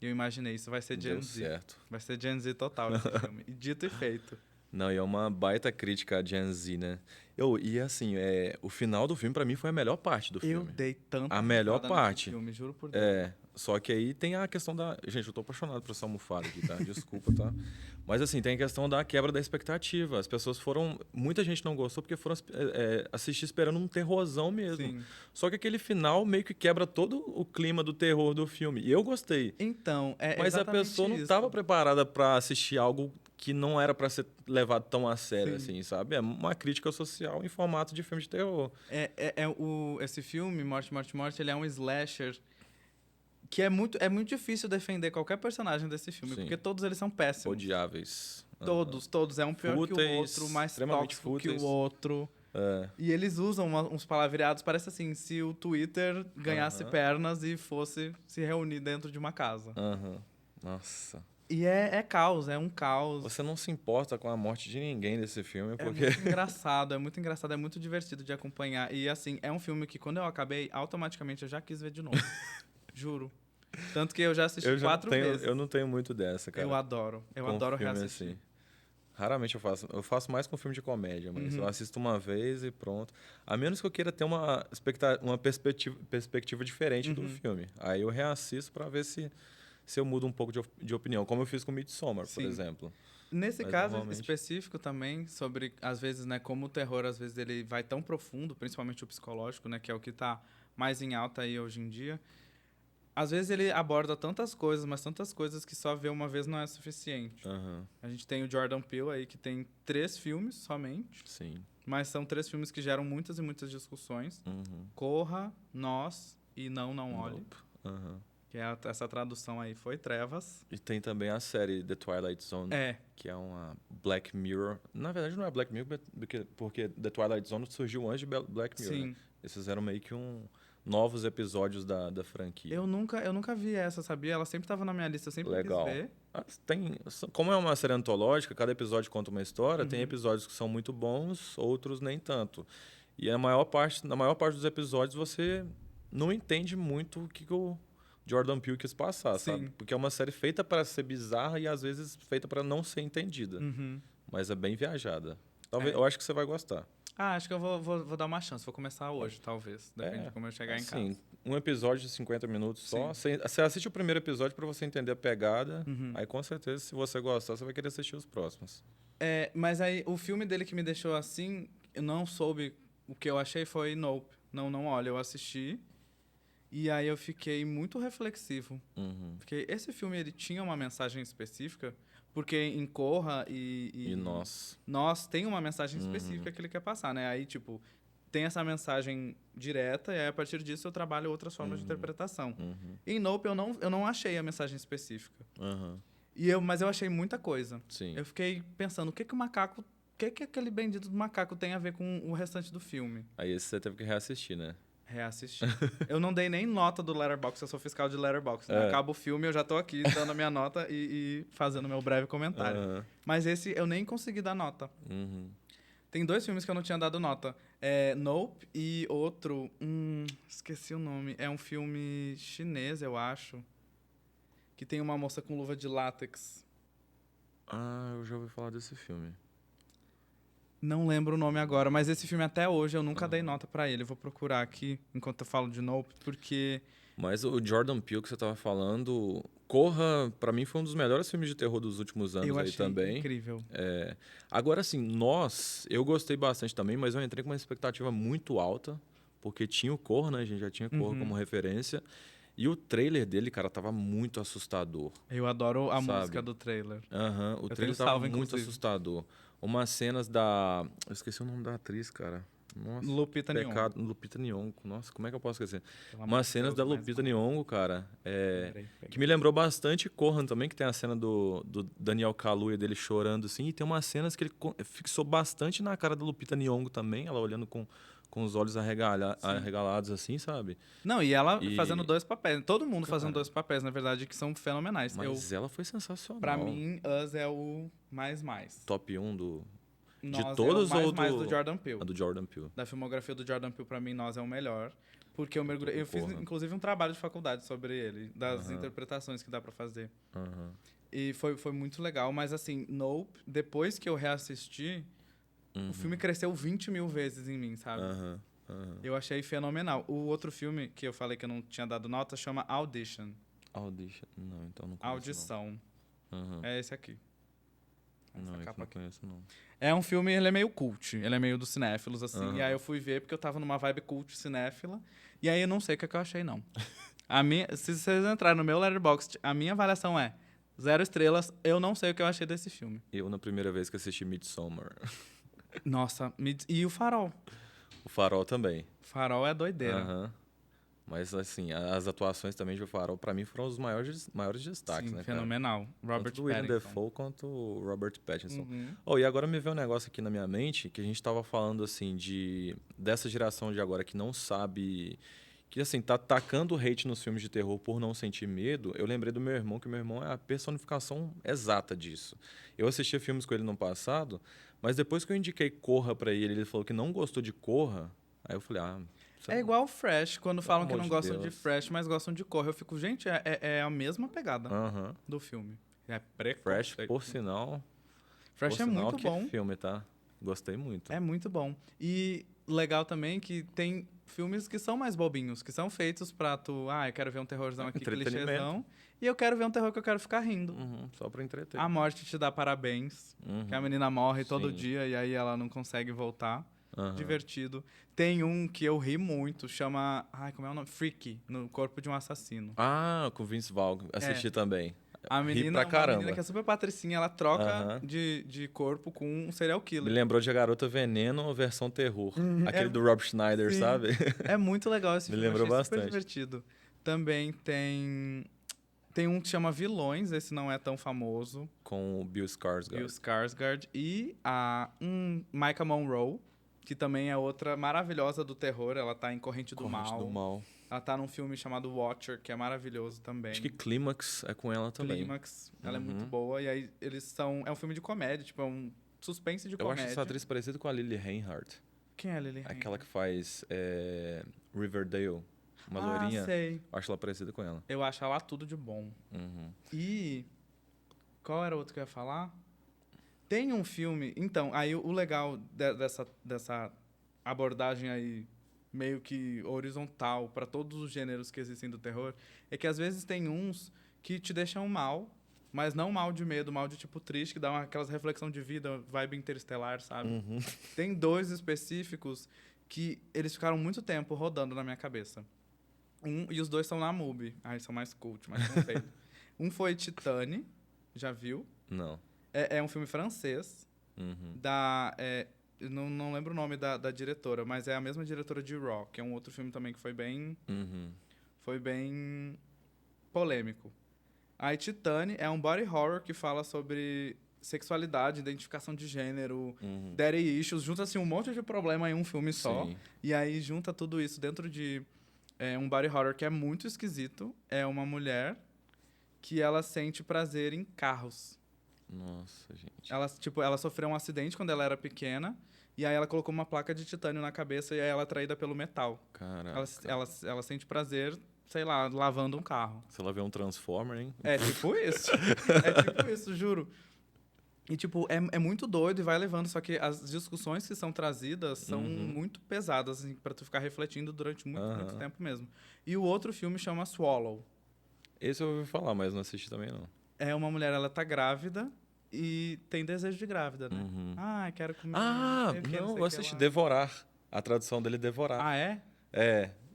e eu imaginei, isso vai ser Gen Z. Certo. Vai ser Gen Z total esse filme. E dito e feito. Não, e é uma baita crítica a Gen Z, né? E assim, o final do filme pra mim foi a melhor parte do filme. Eu dei tanto a melhor parte. filme, juro por Deus. Só que aí tem a questão da... Gente, eu tô apaixonado por essa almofada aqui, tá? Desculpa, tá? Mas assim, tem a questão da quebra da expectativa. As pessoas foram... Muita gente não gostou porque foram assistir esperando um terrorzão mesmo. Sim. Só que aquele final meio que quebra todo o clima do terror do filme. E eu gostei. Então, Mas a pessoa não estava preparada para assistir algo que não era para ser levado tão a sério, assim, sabe? É uma crítica social em formato de filme de terror. Esse filme, Morte, Morte, Morte, ele é um slasher que é muito difícil defender qualquer personagem desse filme, porque todos eles são péssimos. Odiáveis. Todos. É um pior que o outro, mais tóxico que o outro. E eles usam uns palavreados, parece assim, se o Twitter ganhasse pernas e fosse se reunir dentro de uma casa. Nossa. E é caos, é um caos. Você não se importa com a morte de ninguém desse filme, porque... É muito engraçado, é muito divertido de acompanhar. E assim, é um filme que quando eu acabei, automaticamente eu já quis ver de novo. Juro. Tanto que eu já assisti 4 vezes. Eu não tenho muito dessa, cara. Eu adoro Com adoro filme reassistir. assim. Raramente eu faço. Eu faço mais com filme de comédia, mas eu assisto uma vez e pronto. A menos que eu queira ter uma perspectiva diferente do filme. Aí eu reassisto pra ver se eu mudo um pouco de opinião, como eu fiz com Midsommar, por Sim. exemplo. Nesse Mas caso normalmente- específico também, sobre, às vezes, né, como o terror, às vezes, ele vai tão profundo, principalmente o psicológico, né, que é o que tá mais em alta aí hoje em dia. Às vezes ele aborda tantas coisas, mas tantas coisas que só ver uma vez não é suficiente. Aham, A gente tem o Jordan Peele aí, que tem 3 filmes somente, sim. mas são 3 filmes que geram muitas e muitas discussões. Uhum. Corra, Nós e Não Olhe. Nope. Aham. Que essa tradução aí foi Trevas. E tem também a série The Twilight Zone, É, que é uma Black Mirror. Na verdade, não é Black Mirror, porque The Twilight Zone surgiu antes de Black Mirror. sim. Né? Eles fizeram meio que novos episódios da franquia. Eu nunca vi essa, sabia? Ela sempre tava na minha lista, eu sempre Legal. quis ver. Como é uma série antológica, cada episódio conta uma história, tem episódios que são muito bons, outros nem tanto. E na maior parte dos episódios você não entende muito o que o Jordan Peele quis passar, Sim. sabe? Porque é uma série feita para ser bizarra e às vezes feita para não ser entendida. Uhum. Mas é bem viajada. Talvez, É. eu acho que você vai gostar. Acho que eu vou dar uma chance. Vou começar hoje, talvez. Depende de como eu chegar em assim, casa. um episódio de 50 minutos só. Você assiste o primeiro episódio para você entender a pegada. Aí, com certeza, se você gostar, você vai querer assistir os próximos. É, mas aí, o filme dele que me deixou assim, eu não soube o que eu achei foi Nope. Não olha, eu assisti. E aí eu fiquei muito reflexivo. Uhum. Porque esse filme, ele tinha uma mensagem específica, porque em Corra E nós. Nós tem uma mensagem específica que ele quer passar, né? Aí, tipo, tem essa mensagem direta e aí, a partir disso, eu trabalho outras formas de interpretação. Em Nope, eu não achei a mensagem específica. Uhum. Mas eu achei muita coisa. Sim. Eu fiquei pensando, o que aquele bendito do macaco tem a ver com o restante do filme? Aí esse você teve que reassistir, né? Reassistir. Eu não dei nem nota do Letterboxd, eu sou fiscal de Letterboxd. Né? É. Acaba o filme, eu já tô aqui dando a minha nota e fazendo meu breve comentário. Uhum. Mas esse eu nem consegui dar nota. Uhum. Tem 2 filmes que eu não tinha dado nota. É Nope e outro... esqueci o nome. É um filme chinês, eu acho. Que tem uma moça com luva de látex. Ah, eu já ouvi falar desse filme. Não lembro o nome agora, mas esse filme até hoje eu nunca dei nota pra ele. Eu vou procurar aqui enquanto eu falo de Nope, porque... Mas o Jordan Peele que você tava falando, Corra, pra mim foi um dos melhores filmes de terror dos últimos anos eu aí achei também. incrível. É. Agora, assim, eu gostei bastante também, mas eu entrei com uma expectativa muito alta, porque tinha o Corra, né? A gente já tinha Corra como referência. E o trailer dele, cara, tava muito assustador. Eu adoro a Sabe? música do trailer. Aham, o tenho trailer tava salvo, muito inclusive. assustador. Umas cenas da... Eu esqueci o nome da atriz, cara. Nossa, Lupita pecado. Lupita Nyong'o. Nossa, como é que eu posso esquecer? Pelo amor Umas de cenas Deus, da mas Lupita não. Nyong'o, cara, Peraí. que me lembrou bastante Corran também, que tem a cena do Daniel Kaluuya dele chorando, assim, e tem umas cenas que ele fixou bastante na cara da Lupita Nyong'o também, ela olhando com os olhos arregalados, assim, sabe? Não, e ela E- fazendo 2 papéis. Todo mundo fazendo Cara. 2 papéis, na verdade, que são fenomenais. Mas ela foi sensacional. Pra mim, Us é o mais. Top 1 de Nós todos é o ou mais do Jordan Peele. a do Jordan Peele? Da filmografia do Jordan Peele, pra mim, Nós é o melhor. Porque eu mergulhei... Eu fiz, Porra. inclusive, um trabalho de faculdade sobre ele. Das interpretações que dá pra fazer. Aham. E foi muito legal. Mas, assim, Nope, depois que eu reassisti, o filme cresceu 20 mil vezes em mim, sabe? Aham. Aham. Eu achei fenomenal. O outro filme que eu falei que eu não tinha dado nota chama Audition. Audition. Não, então não conheço. Audição. Não. Aham. É esse aqui. Essa Não, esse capa não aqui. conheço, não. É um filme, ele é meio cult. Ele é meio dos cinéfilos, assim. Aham. E aí eu fui ver porque eu tava numa vibe cult cinéfila. E aí eu não sei o que eu achei, não. Se vocês entrarem no meu Letterboxd, a minha avaliação é 0 estrelas. Eu não sei o que eu achei desse filme. Eu, na primeira vez que assisti Midsommar. Nossa, e o Farol? O Farol também. Farol é doideira. Aham. Mas, assim, as atuações também de O Farol, pra mim, foram os maiores destaques, Sim, né, cara? fenomenal. Robert Tanto do William Pattinson. Dafoe quanto o Robert Pattinson. Uhum. Oh, e agora me veio um negócio aqui na minha mente, que a gente tava falando, assim, dessa geração de agora que não sabe... Que, assim, tá tacando hate nos filmes de terror por não sentir medo. Eu lembrei do meu irmão, que meu irmão é a personificação exata disso. Eu assistia filmes com ele no passado, mas depois que eu indiquei Corra pra ele, ele falou que não gostou de Corra, aí eu falei, É igual o Fresh, quando falam que amor não de gostam de Deus. Fresh, mas gostam de Corra. Eu fico, gente, é a mesma pegada Aham. do filme. É Fresh, preconceito. por sinal... Fresh Por é sinal, muito que bom. filme, tá? Gostei muito. É muito bom. E legal também que tem filmes que são mais bobinhos, que são feitos pra tu... Ah, eu quero ver um terrorzão aqui, Entretenimento. clichêzão. E eu quero ver um terror que eu quero ficar rindo. Uhum, só pra entreter. A Morte Te Dá Parabéns. Uhum. Que a menina morre todo Sim. dia e aí ela não consegue voltar. Aham. Divertido. Tem um que eu ri muito, chama... Ai, como é o nome? Freaky, no corpo de um assassino. Ah, com Vince Vaughn. Assisti também. A Ri menina, pra uma caramba. menina que é super patricinha, ela troca Aham. de corpo com um serial Me killer. lembrou de A Garota Veneno, versão terror. Aquele do Rob Schneider, sim. sabe? É muito legal esse Me filme, lembrou achei super bastante. divertido. Também tem um que chama Vilões, esse não é tão famoso, Com o Bill Skarsgård. Bill Skarsgård, e Maika Monroe, que também é outra maravilhosa do terror, ela tá em Corrente do Corrente Mal. do Mal. Ela tá num filme chamado Watcher, que é maravilhoso também. Acho que Clímax é com ela também. Clímax, ela é muito Uhum. boa, e aí eles são... É um filme de comédia, tipo, é um suspense de Eu comédia. acho essa atriz parecida com a Lily Reinhardt. Quem é a Lily Aquela que faz Riverdale. Uma loirinha. sei. Eu acho ela parecida com ela. Eu acho ela tudo de bom. Uhum. E qual era o outro que eu ia falar? Tem um filme... Então, aí o legal dessa abordagem aí meio que horizontal para todos os gêneros que existem do terror é que às vezes tem uns que te deixam mal, mas não mal de medo, mal de tipo triste, que dá aquelas reflexão de vida, vibe interestelar, sabe? Uhum. Tem dois específicos que eles ficaram muito tempo rodando na minha cabeça. E os dois estão na MUBI. Eles são mais cult, mais conceito. Um foi Titane, já viu? Não. É um filme francês, Uhum. eu não lembro o nome da diretora, mas é a mesma diretora de Raw, que é um outro filme também que Uhum. foi bem polêmico. Aí Titane é um body horror que fala sobre sexualidade, identificação de gênero, Uhum. daddy issues, junta assim um monte de problema em um filme só. Sim. E aí junta tudo isso dentro de um body horror que é muito esquisito. É uma mulher que ela sente prazer em carros. Nossa, gente. Ela sofreu um acidente quando ela era pequena, e aí ela colocou uma placa de titânio na cabeça e aí ela é atraída pelo metal. Caraca. Ela sente prazer, sei lá, lavando um carro. Se ela vê um Transformer, hein? É tipo isso. É tipo isso, juro. E, tipo, é muito doido e vai levando, só que as discussões que são trazidas são muito pesadas, assim, pra tu ficar refletindo durante muito tempo mesmo. E o outro filme chama Swallow. Esse eu ouvi falar, mas não assisti também, não. É uma mulher, ela tá grávida e tem desejo de grávida, né? Uhum. Ah, quero comer. Ah, sei o quê, não, sei eu o que assisti lá. Devorar. A tradução dele é Devorar. Ah, é?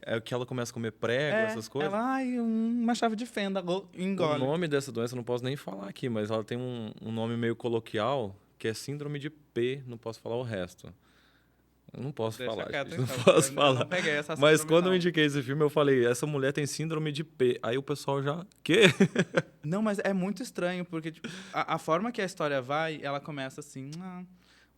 É o que ela começa a comer prego, essas coisas. Ela, uma chave de fenda, O engole. nome dessa doença eu não posso nem falar aqui, mas ela tem um nome meio coloquial, que é síndrome de P, não posso falar o resto. Eu não posso Deixa falar, quieto, gente, não então, posso eu falar. não peguei essa Mas síndrome, quando não. eu indiquei esse filme, eu falei, essa mulher tem síndrome de P. Aí o pessoal já, quê? Não, mas é muito estranho, porque tipo, a forma que a história vai, ela começa assim,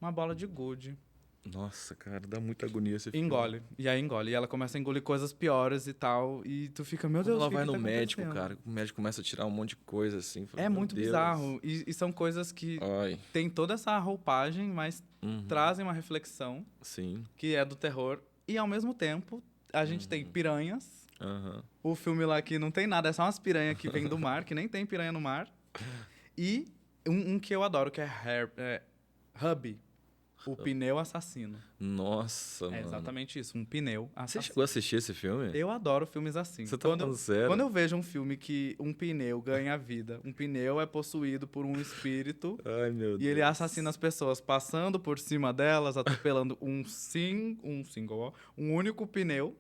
uma bola de gude. Nossa, cara, dá muita agonia esse filme. Engole. E aí engole. E ela começa a engolir coisas piores e tal. E tu fica, meu Quando Deus, ela o que vai que no tá médico, acontecendo? cara, o médico começa a tirar um monte de coisa assim. Fala, É meu muito Deus. bizarro. E são coisas que Ai, tem toda essa roupagem, mas trazem uma reflexão sim. que é do terror. E ao mesmo tempo, a gente tem piranhas. Aham. O filme lá que não tem nada, é só umas piranhas que vêm do mar, que nem tem piranha no mar. E um que eu adoro, que é Hubby, o pneu assassino. Nossa, É mano. exatamente isso, um pneu Você assassino. chegou a assistir esse filme? Eu adoro filmes assim. Você tá falando sério? Quando eu vejo um filme que um pneu ganha vida, um pneu é possuído por um espírito Ai, meu Deus. e ele assassina as pessoas passando por cima delas, atropelando um único pneu,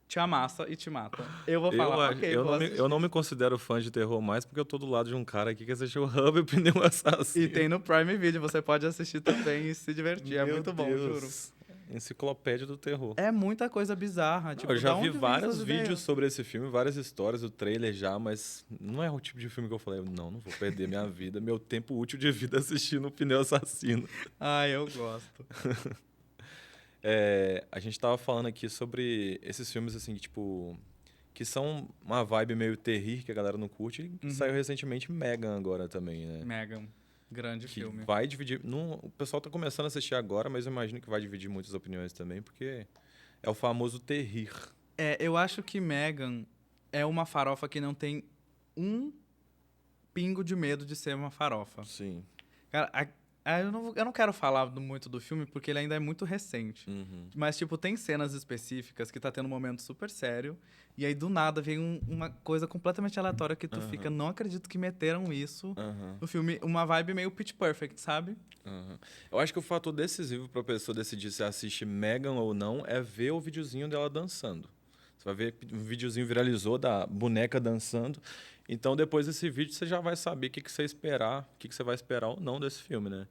te amassa e te mata. Eu vou falar, ok, eu, vou não me, assistir. eu não me considero fã de terror mais porque eu tô do lado de um cara aqui que assistiu Hub e o Pneu Assassino. E tem no Prime Video, você pode assistir também e se divertir. É Meu muito bom, Deus. juro. Enciclopédia do terror. É muita coisa bizarra. Tipo, Eu já da vi onde vem vários essas vídeos ideias? sobre esse filme, várias histórias, o trailer já, mas não é o tipo de filme que eu falei, não vou perder minha vida, meu tempo útil de vida assistindo o Pneu Assassino. Ah, eu gosto. A gente tava falando aqui sobre esses filmes, assim, que são uma vibe meio terrir que a galera não curte. E saiu recentemente Megan agora também, né? Megan. Grande Que filme. vai dividir... o pessoal tá começando a assistir agora, mas eu imagino que vai dividir muitas opiniões também, porque É o famoso terrir. Eu acho que Megan é uma farofa que não tem um pingo de medo de ser uma farofa. Sim. Cara, eu não quero falar muito do filme porque ele ainda é muito recente. Uhum. Mas, tipo, tem cenas específicas que tá tendo um momento super sério. E aí, do nada, vem uma coisa completamente aleatória que tu fica, não acredito que meteram isso no filme. Uma vibe meio Pitch Perfect, sabe? Uhum. Eu acho que o fator decisivo para a pessoa decidir se assiste Megan ou não é ver o videozinho dela dançando. Você vai ver um videozinho viralizou da boneca dançando. Então, depois desse vídeo, você já vai saber o que você esperar, o que você vai esperar ou não desse filme, né?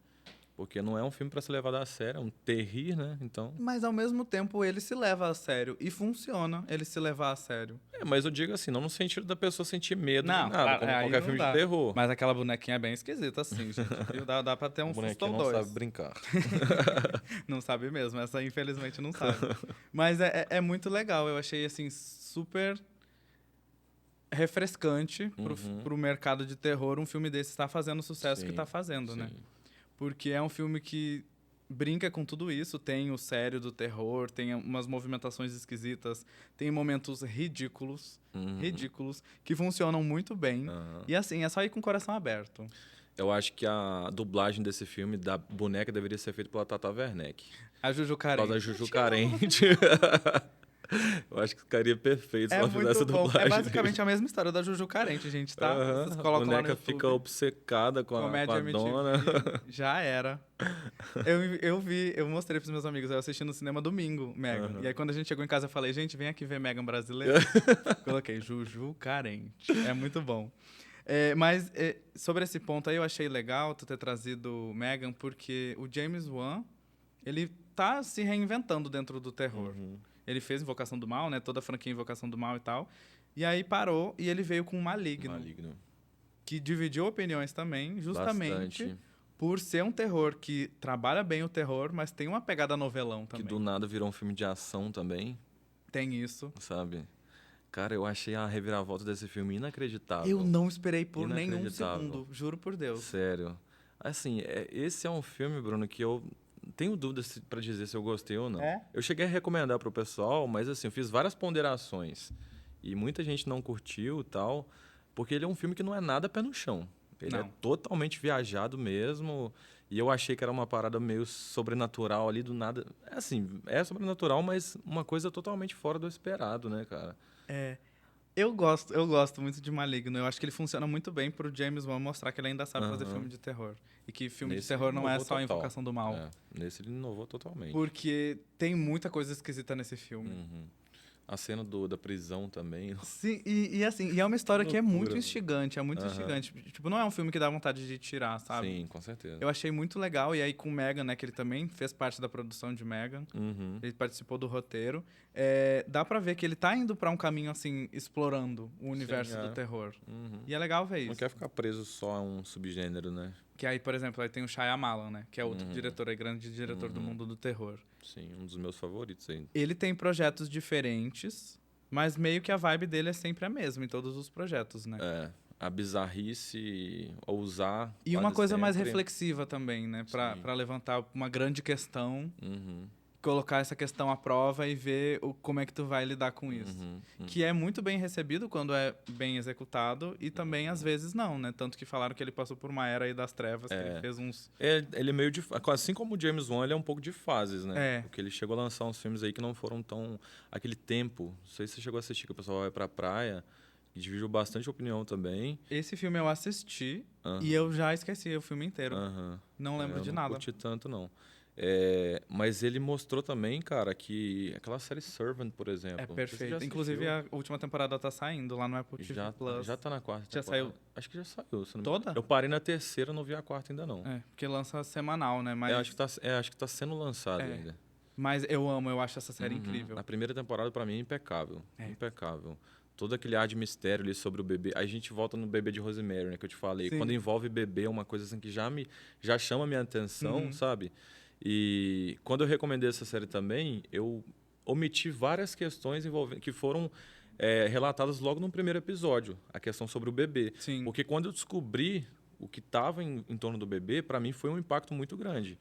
Porque não é um filme para ser levado a sério, é um terrir, né? Então... Mas, ao mesmo tempo, ele se leva a sério. E funciona ele se levar a sério. mas eu digo assim, não no sentido da pessoa sentir medo nem Não, nada, claro, como aí qualquer não filme de dá. terror. Mas aquela bonequinha é bem esquisita, assim, gente. Viu? Dá pra ter um O susto bonequinho ou não dois. sabe brincar. Não sabe mesmo, essa infelizmente não sabe. Mas é muito legal, eu achei assim super refrescante pro mercado de terror um filme desse estar fazendo o sucesso que Sim, tá fazendo, né? sim. Porque é um filme que brinca com tudo isso, tem o sério do terror, tem umas movimentações esquisitas, tem momentos ridículos, que funcionam muito bem. E assim, é só ir com o coração aberto. Eu acho que a dublagem desse filme, da boneca, deveria ser feita pela Tata Werneck. A Juju Por causa da Carente. Juju Carente. Eu acho que ficaria perfeito se É ela fizesse muito a bom. dublagem É basicamente dele. a mesma história da Juju Carente, gente, tá? Vocês A colocam lá no boneca YouTube. fica obcecada com Comédia a MTV, dona. já era. Eu mostrei pros meus amigos, eu assisti no cinema domingo, Megan. E aí quando a gente chegou em casa eu falei, gente, vem aqui ver Megan brasileira. Coloquei Juju Carente. É muito bom. Mas sobre esse ponto aí eu achei legal tu ter trazido Megan, porque o James Wan, ele tá se reinventando dentro do terror. Ele fez Invocação do Mal, né? Toda a franquia Invocação do Mal e tal. E aí parou e ele veio com Maligno. Maligno. Que dividiu opiniões também, justamente Bastante. por ser um terror que trabalha bem o terror, mas tem uma pegada novelão Que também. do nada virou um filme de ação também, Tem isso. sabe? Cara, eu achei a reviravolta desse filme inacreditável. Eu não esperei por nenhum Inacreditável. segundo, juro por Deus. Sério. Assim, esse é um filme, Bruno, que eu tenho dúvidas pra dizer se eu gostei ou não. É? Eu cheguei a recomendar pro pessoal, mas assim, eu fiz várias ponderações. E muita gente não curtiu e tal, porque ele é um filme que não é nada pé no chão. Ele é Não. totalmente viajado mesmo. E eu achei que era uma parada meio sobrenatural ali do nada. É assim, é sobrenatural, mas uma coisa totalmente fora do esperado, né, cara? Eu gosto muito de Maligno. Eu acho que ele funciona muito bem pro James Wan mostrar que ele ainda sabe fazer filme de terror. E que filme de Nesse terror ele não é inovou só a total. Invocação do Mal. Nesse ele inovou totalmente. Porque tem muita coisa esquisita nesse filme. A cena da prisão também. Sim, e assim, e é uma história que é Loucura, muito mano. instigante, é muito instigante. Tipo, não é um filme que dá vontade de tirar, sabe? Sim, com certeza. Eu achei muito legal, e aí com o Megan, né, que ele também fez parte da produção de Megan, ele participou do roteiro, dá pra ver que ele tá indo pra um caminho, assim, explorando o universo do terror. E é legal ver Não isso. quer ficar preso só a um subgênero, né? Que aí, por exemplo, aí tem o Shyamalan, né, que é outro diretor aí, grande diretor do mundo do terror. Sim, um dos meus favoritos ainda. Ele tem projetos diferentes, mas meio que a vibe dele é sempre a mesma em todos os projetos, né? A bizarrice, ousar. E uma quase coisa mais sempre. reflexiva também, né? Pra levantar uma grande questão, Uhum. colocar essa questão à prova e ver como é que tu vai lidar com isso. Que é muito bem recebido quando é bem executado e também às vezes não, né? Tanto que falaram que ele passou por uma era aí das trevas, que ele fez uns... Ele é meio de. Assim como o James Wan, ele é um pouco de fases, né? Porque ele chegou a lançar uns filmes aí que não foram tão. Aquele tempo. Não sei se você chegou a assistir, que o pessoal vai pra praia. E dividiu bastante opinião também. Esse filme eu assisti e eu já esqueci o filme inteiro. Não lembro Eu de não nada. curti tanto, não. Mas ele mostrou também, cara, que aquela série Servant, por exemplo. É não sei se você já perfeito. Inclusive, assistiu. a última temporada tá saindo lá no Apple TV Plus. Já tá na quarta Já temporada. saiu? Acho que já saiu. Se não me Toda? engano. Eu parei na terceira, não vi a quarta ainda não. Porque lança semanal, né? Mas, Acho que tá sendo lançado ainda. mas eu acho essa série incrível. A primeira temporada, pra mim, é impecável. Impecável. Todo aquele ar de mistério ali sobre o bebê. Aí a gente volta no bebê de Rosemary, né? Que eu te falei. Sim. Quando envolve bebê, é uma coisa assim que já chama a minha atenção, sabe? E quando eu recomendei essa série também, eu omiti várias questões que foram relatadas logo no primeiro episódio. A questão sobre o bebê. Sim. Porque quando eu descobri o que estava em torno do bebê, para mim foi um impacto muito grande.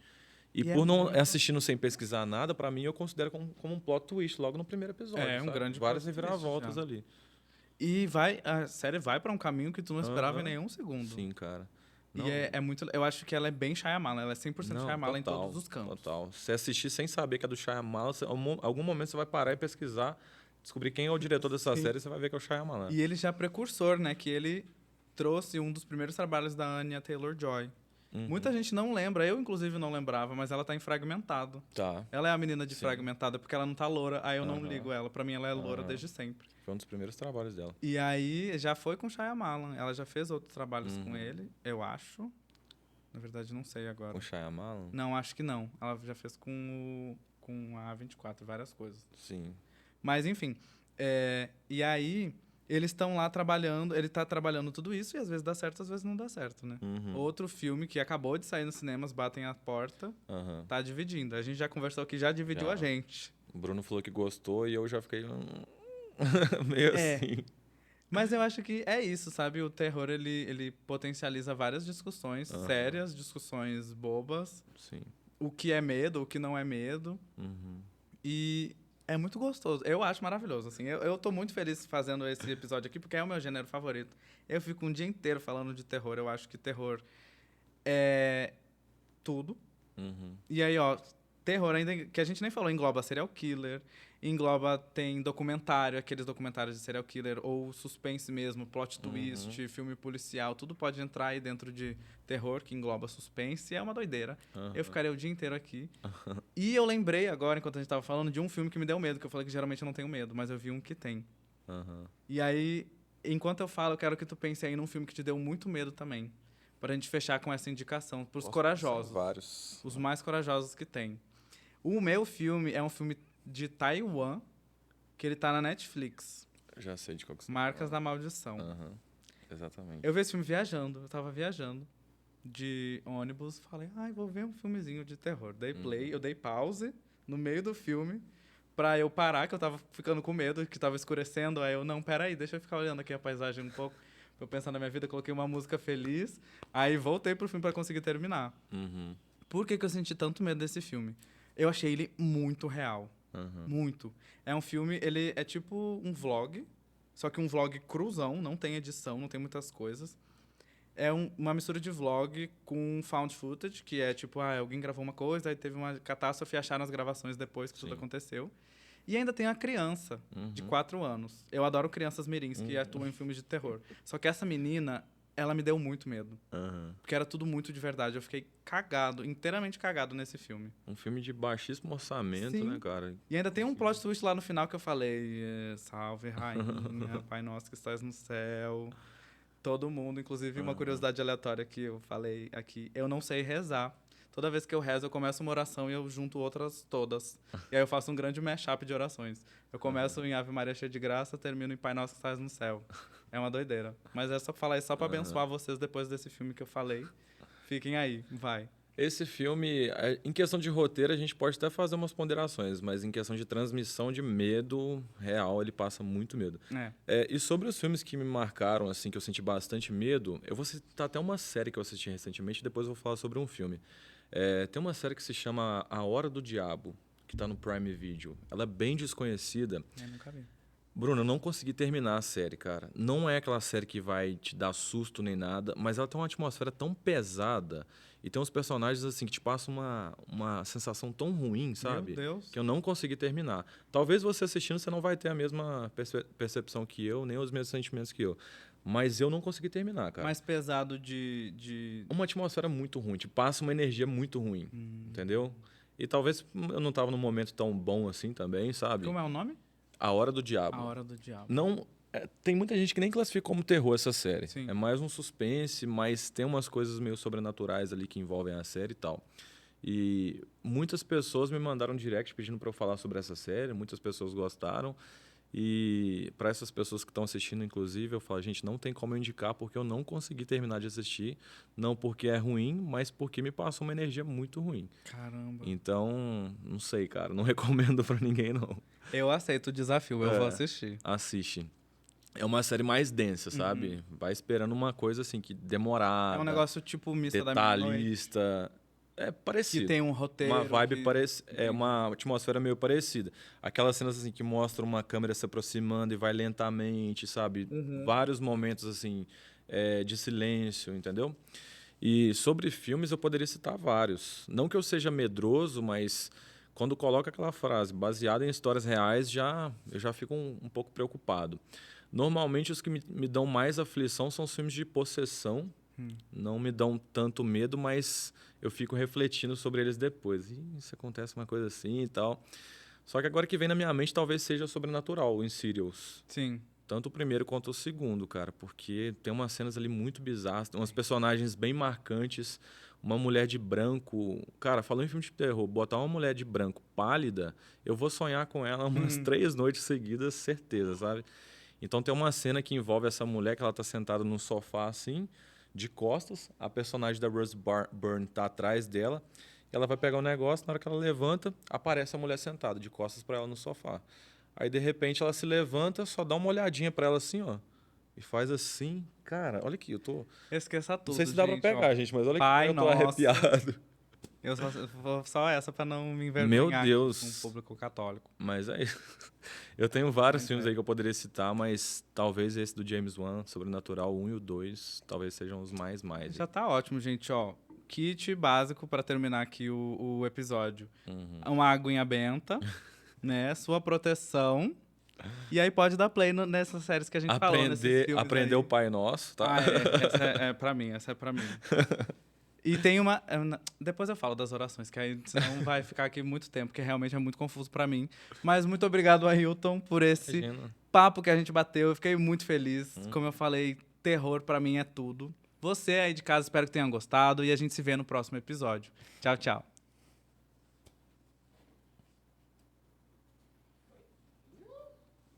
E E é por não muito- assistindo sem pesquisar nada, pra mim eu considero como um plot twist logo no primeiro episódio. É, um sabe? grande Várias plot twist reviravoltas já. ali. E a série vai pra um caminho que tu não esperava em Aham. nenhum segundo. Sim, cara. E Não, é muito. Eu acho que ela é bem Shyamalan, ela é 100% não, Shyamalan em total, todos os campos. total. Se assistir sem saber que é do Shyamalan, algum momento você vai parar e pesquisar, descobrir quem é o diretor dessa Sim. série, e você vai ver que é o Shyamalan. E ele já é precursor, né? Que ele trouxe um dos primeiros trabalhos da Anya Taylor-Joy. Uhum. Muita gente não lembra, eu inclusive não lembrava, mas ela tá em Fragmentado. Tá. Ela é a menina de Sim. Fragmentada porque ela não tá loura, aí eu não Aham. ligo ela. Pra mim ela é loura Aham. desde sempre. Foi um dos primeiros trabalhos dela. E aí já foi com Shyamalan, ela já fez outros trabalhos com Uhum. ele, eu acho. Na verdade não sei agora. Com o Shyamalan? Não, acho que não. Ela já fez com a A24 várias coisas. Sim. Mas enfim, e aí eles estão lá trabalhando, ele tá trabalhando tudo isso e às vezes dá certo, às vezes não dá certo, né? Uhum. Outro filme que acabou de sair nos cinemas, Batem a Porta, Aham. tá dividindo. A gente já conversou que já dividiu Já. a gente. O Bruno falou que gostou e eu já fiquei meio É. assim. Mas eu acho que é isso, sabe? O terror, ele potencializa várias discussões Aham. sérias, discussões bobas. Sim. O que é medo, o que não é medo. Uhum. E é muito gostoso. Eu acho maravilhoso, assim. Eu tô muito feliz fazendo esse episódio aqui, porque é o meu gênero favorito. Eu fico um dia inteiro falando de terror. Eu acho que terror é tudo. Uhum. E aí, ó, terror ainda que a gente nem falou, engloba serial killer, engloba, tem documentário, aqueles documentários de serial killer, ou suspense mesmo, plot twist, filme policial, tudo pode entrar aí dentro de terror, que engloba suspense, e é uma doideira. Aham. Eu ficaria o dia inteiro aqui. E eu lembrei agora, enquanto a gente tava falando, de um filme que me deu medo, que eu falei que geralmente eu não tenho medo, mas eu vi um que tem. Aham. E aí, enquanto eu falo, eu quero que tu pense aí num filme que te deu muito medo também. Pra gente fechar com essa indicação, pros Posso corajosos. pensar vários. Os mais corajosos que tem. O meu filme é um filme de Taiwan, que ele tá na Netflix. Já sei de qual que você Marcas tá da Maldição. falando. Aham. Exatamente. Eu vi esse filme viajando, eu tava viajando de ônibus, falei, ai, vou ver um filmezinho de terror. Dei play, eu dei pause no meio do filme pra eu parar, que eu tava ficando com medo, que tava escurecendo. Aí eu, não, peraí, deixa eu ficar olhando aqui a paisagem um pouco, pra eu pensar na minha vida, coloquei uma música feliz, aí voltei pro filme pra conseguir terminar. Uhum. Por que que eu senti tanto medo desse filme? Eu achei ele muito real. Aham. Muito. É um filme, ele é tipo um vlog, só que um vlog cruzão, não tem edição, não tem muitas coisas. É uma mistura de vlog com found footage, que é tipo, alguém gravou uma coisa, aí teve uma catástrofe e acharam as gravações depois que tudo Sim. aconteceu. E ainda tem a criança, de 4 anos. Eu adoro crianças mirins que atuam em filmes de terror. Só que essa menina, ela me deu muito medo. Aham. Porque era tudo muito de verdade. Eu fiquei cagado, inteiramente cagado nesse filme. Um filme de baixíssimo orçamento, Sim. né, cara? E ainda tem um plot twist lá no final que eu falei: salve, rainha, Pai Nosso que estás no céu. Todo mundo, inclusive uma curiosidade aleatória que eu falei aqui: eu não sei rezar. Toda vez que eu rezo, eu começo uma oração e eu junto outras todas. E aí eu faço um grande mashup de orações. Eu começo em Ave Maria cheia de graça, termino em Pai Nosso que estás no céu. É uma doideira. Mas é só falar isso só pra abençoar vocês depois desse filme que eu falei. Fiquem aí, vai. Esse filme, em questão de roteiro, a gente pode até fazer umas ponderações, mas em questão de transmissão de medo real, ele passa muito medo. E sobre os filmes que me marcaram, assim, que eu senti bastante medo, eu vou citar até uma série que eu assisti recentemente, depois eu vou falar sobre um filme. Tem uma série que se chama A Hora do Diabo, que está no Prime Video. Ela é bem desconhecida. Eu nunca vi. Bruno, eu não consegui terminar a série, cara. Não é aquela série que vai te dar susto nem nada, mas ela tem uma atmosfera tão pesada e tem uns personagens assim que te passam uma sensação tão ruim, sabe? Meu Deus. Que eu não consegui terminar. Talvez você assistindo você não vai ter a mesma percepção que eu, nem os mesmos sentimentos que eu. Mas eu não consegui terminar, cara. Mais pesado de... Uma atmosfera muito ruim, te passa uma energia muito ruim, entendeu? E talvez eu não tava num momento tão bom assim também, sabe? Como é o nome? A Hora do Diabo. A Hora do Diabo. Não, tem muita gente que nem classifica como terror essa série. Sim. É mais um suspense, mas tem umas coisas meio sobrenaturais ali que envolvem a série e tal. E muitas pessoas me mandaram direct pedindo para eu falar sobre essa série, muitas pessoas gostaram. E para essas pessoas que estão assistindo, inclusive, eu falo, gente, não tem como eu indicar porque eu não consegui terminar de assistir. Não porque é ruim, mas porque me passou uma energia muito ruim. Caramba. Então, não sei, cara, não recomendo para ninguém, não. Eu aceito o desafio, eu vou assistir. Assiste. É uma série mais densa, sabe? Vai esperando uma coisa assim, que demorada. É um negócio tipo Missa da Meia-Noite. detalhista. É Que parecido. tem um roteiro. Uma vibe que- parecida. É uma atmosfera meio parecida. Aquelas cenas assim que mostram uma câmera se aproximando e vai lentamente, sabe? Uhum. Vários momentos assim de silêncio, entendeu? E sobre filmes eu poderia citar vários. Não que eu seja medroso, mas quando coloca aquela frase baseada em histórias reais, eu já fico um pouco preocupado. Normalmente os que me dão mais aflição são os filmes de possessão. Não me dão tanto medo, mas eu fico refletindo sobre eles depois. Ih, se acontece uma coisa assim e tal. Só que agora que vem na minha mente talvez seja Sobrenatural, o Insidious. Sim. Tanto o primeiro quanto o segundo, cara, porque tem umas cenas ali muito bizarras, tem umas personagens bem marcantes, uma mulher de branco. Cara, falando em filme de terror, botar uma mulher de branco pálida, eu vou sonhar com ela umas 3 noites seguidas, certeza, sabe? Então tem uma cena que envolve essa mulher que ela tá sentada num sofá assim, de costas, a personagem da Rose Byrne tá atrás dela, e ela vai pegar o negócio, na hora que ela levanta, aparece a mulher sentada de costas para ela no sofá. Aí de repente ela se levanta, só dá uma olhadinha para ela assim, ó, e faz assim, cara, olha aqui, eu tô, Esqueça não tudo, sei se dá para gente, ó. pegar, gente, mas olha aqui como Pai eu tô Nosso. arrepiado. Eu vou só essa pra não me Meu envergonhar aqui com o Deus. público católico. Mas é isso. Eu tenho vários Mas filmes é. aí que eu poderia citar, mas talvez esse do James Wan, Sobrenatural 1 e o 2, talvez sejam os mais. Já tá ótimo, gente, ó. Kit básico pra terminar aqui o episódio. Uhum. Uma aguinha benta, né? Sua proteção. E aí pode dar play nessas séries que a gente falou, nesses filmes Aprender aí. o Pai Nosso, tá? Ah, essa é pra mim, essa é pra mim. E tem uma... Depois eu falo das orações, que aí senão vai ficar aqui muito tempo, porque realmente é muito confuso pra mim. Mas muito obrigado, Ailton, por esse Imagina. papo que a gente bateu. Eu fiquei muito feliz. Como eu falei, terror pra mim é tudo. Você aí de casa, espero que tenha gostado. E a gente se vê no próximo episódio. Tchau, tchau.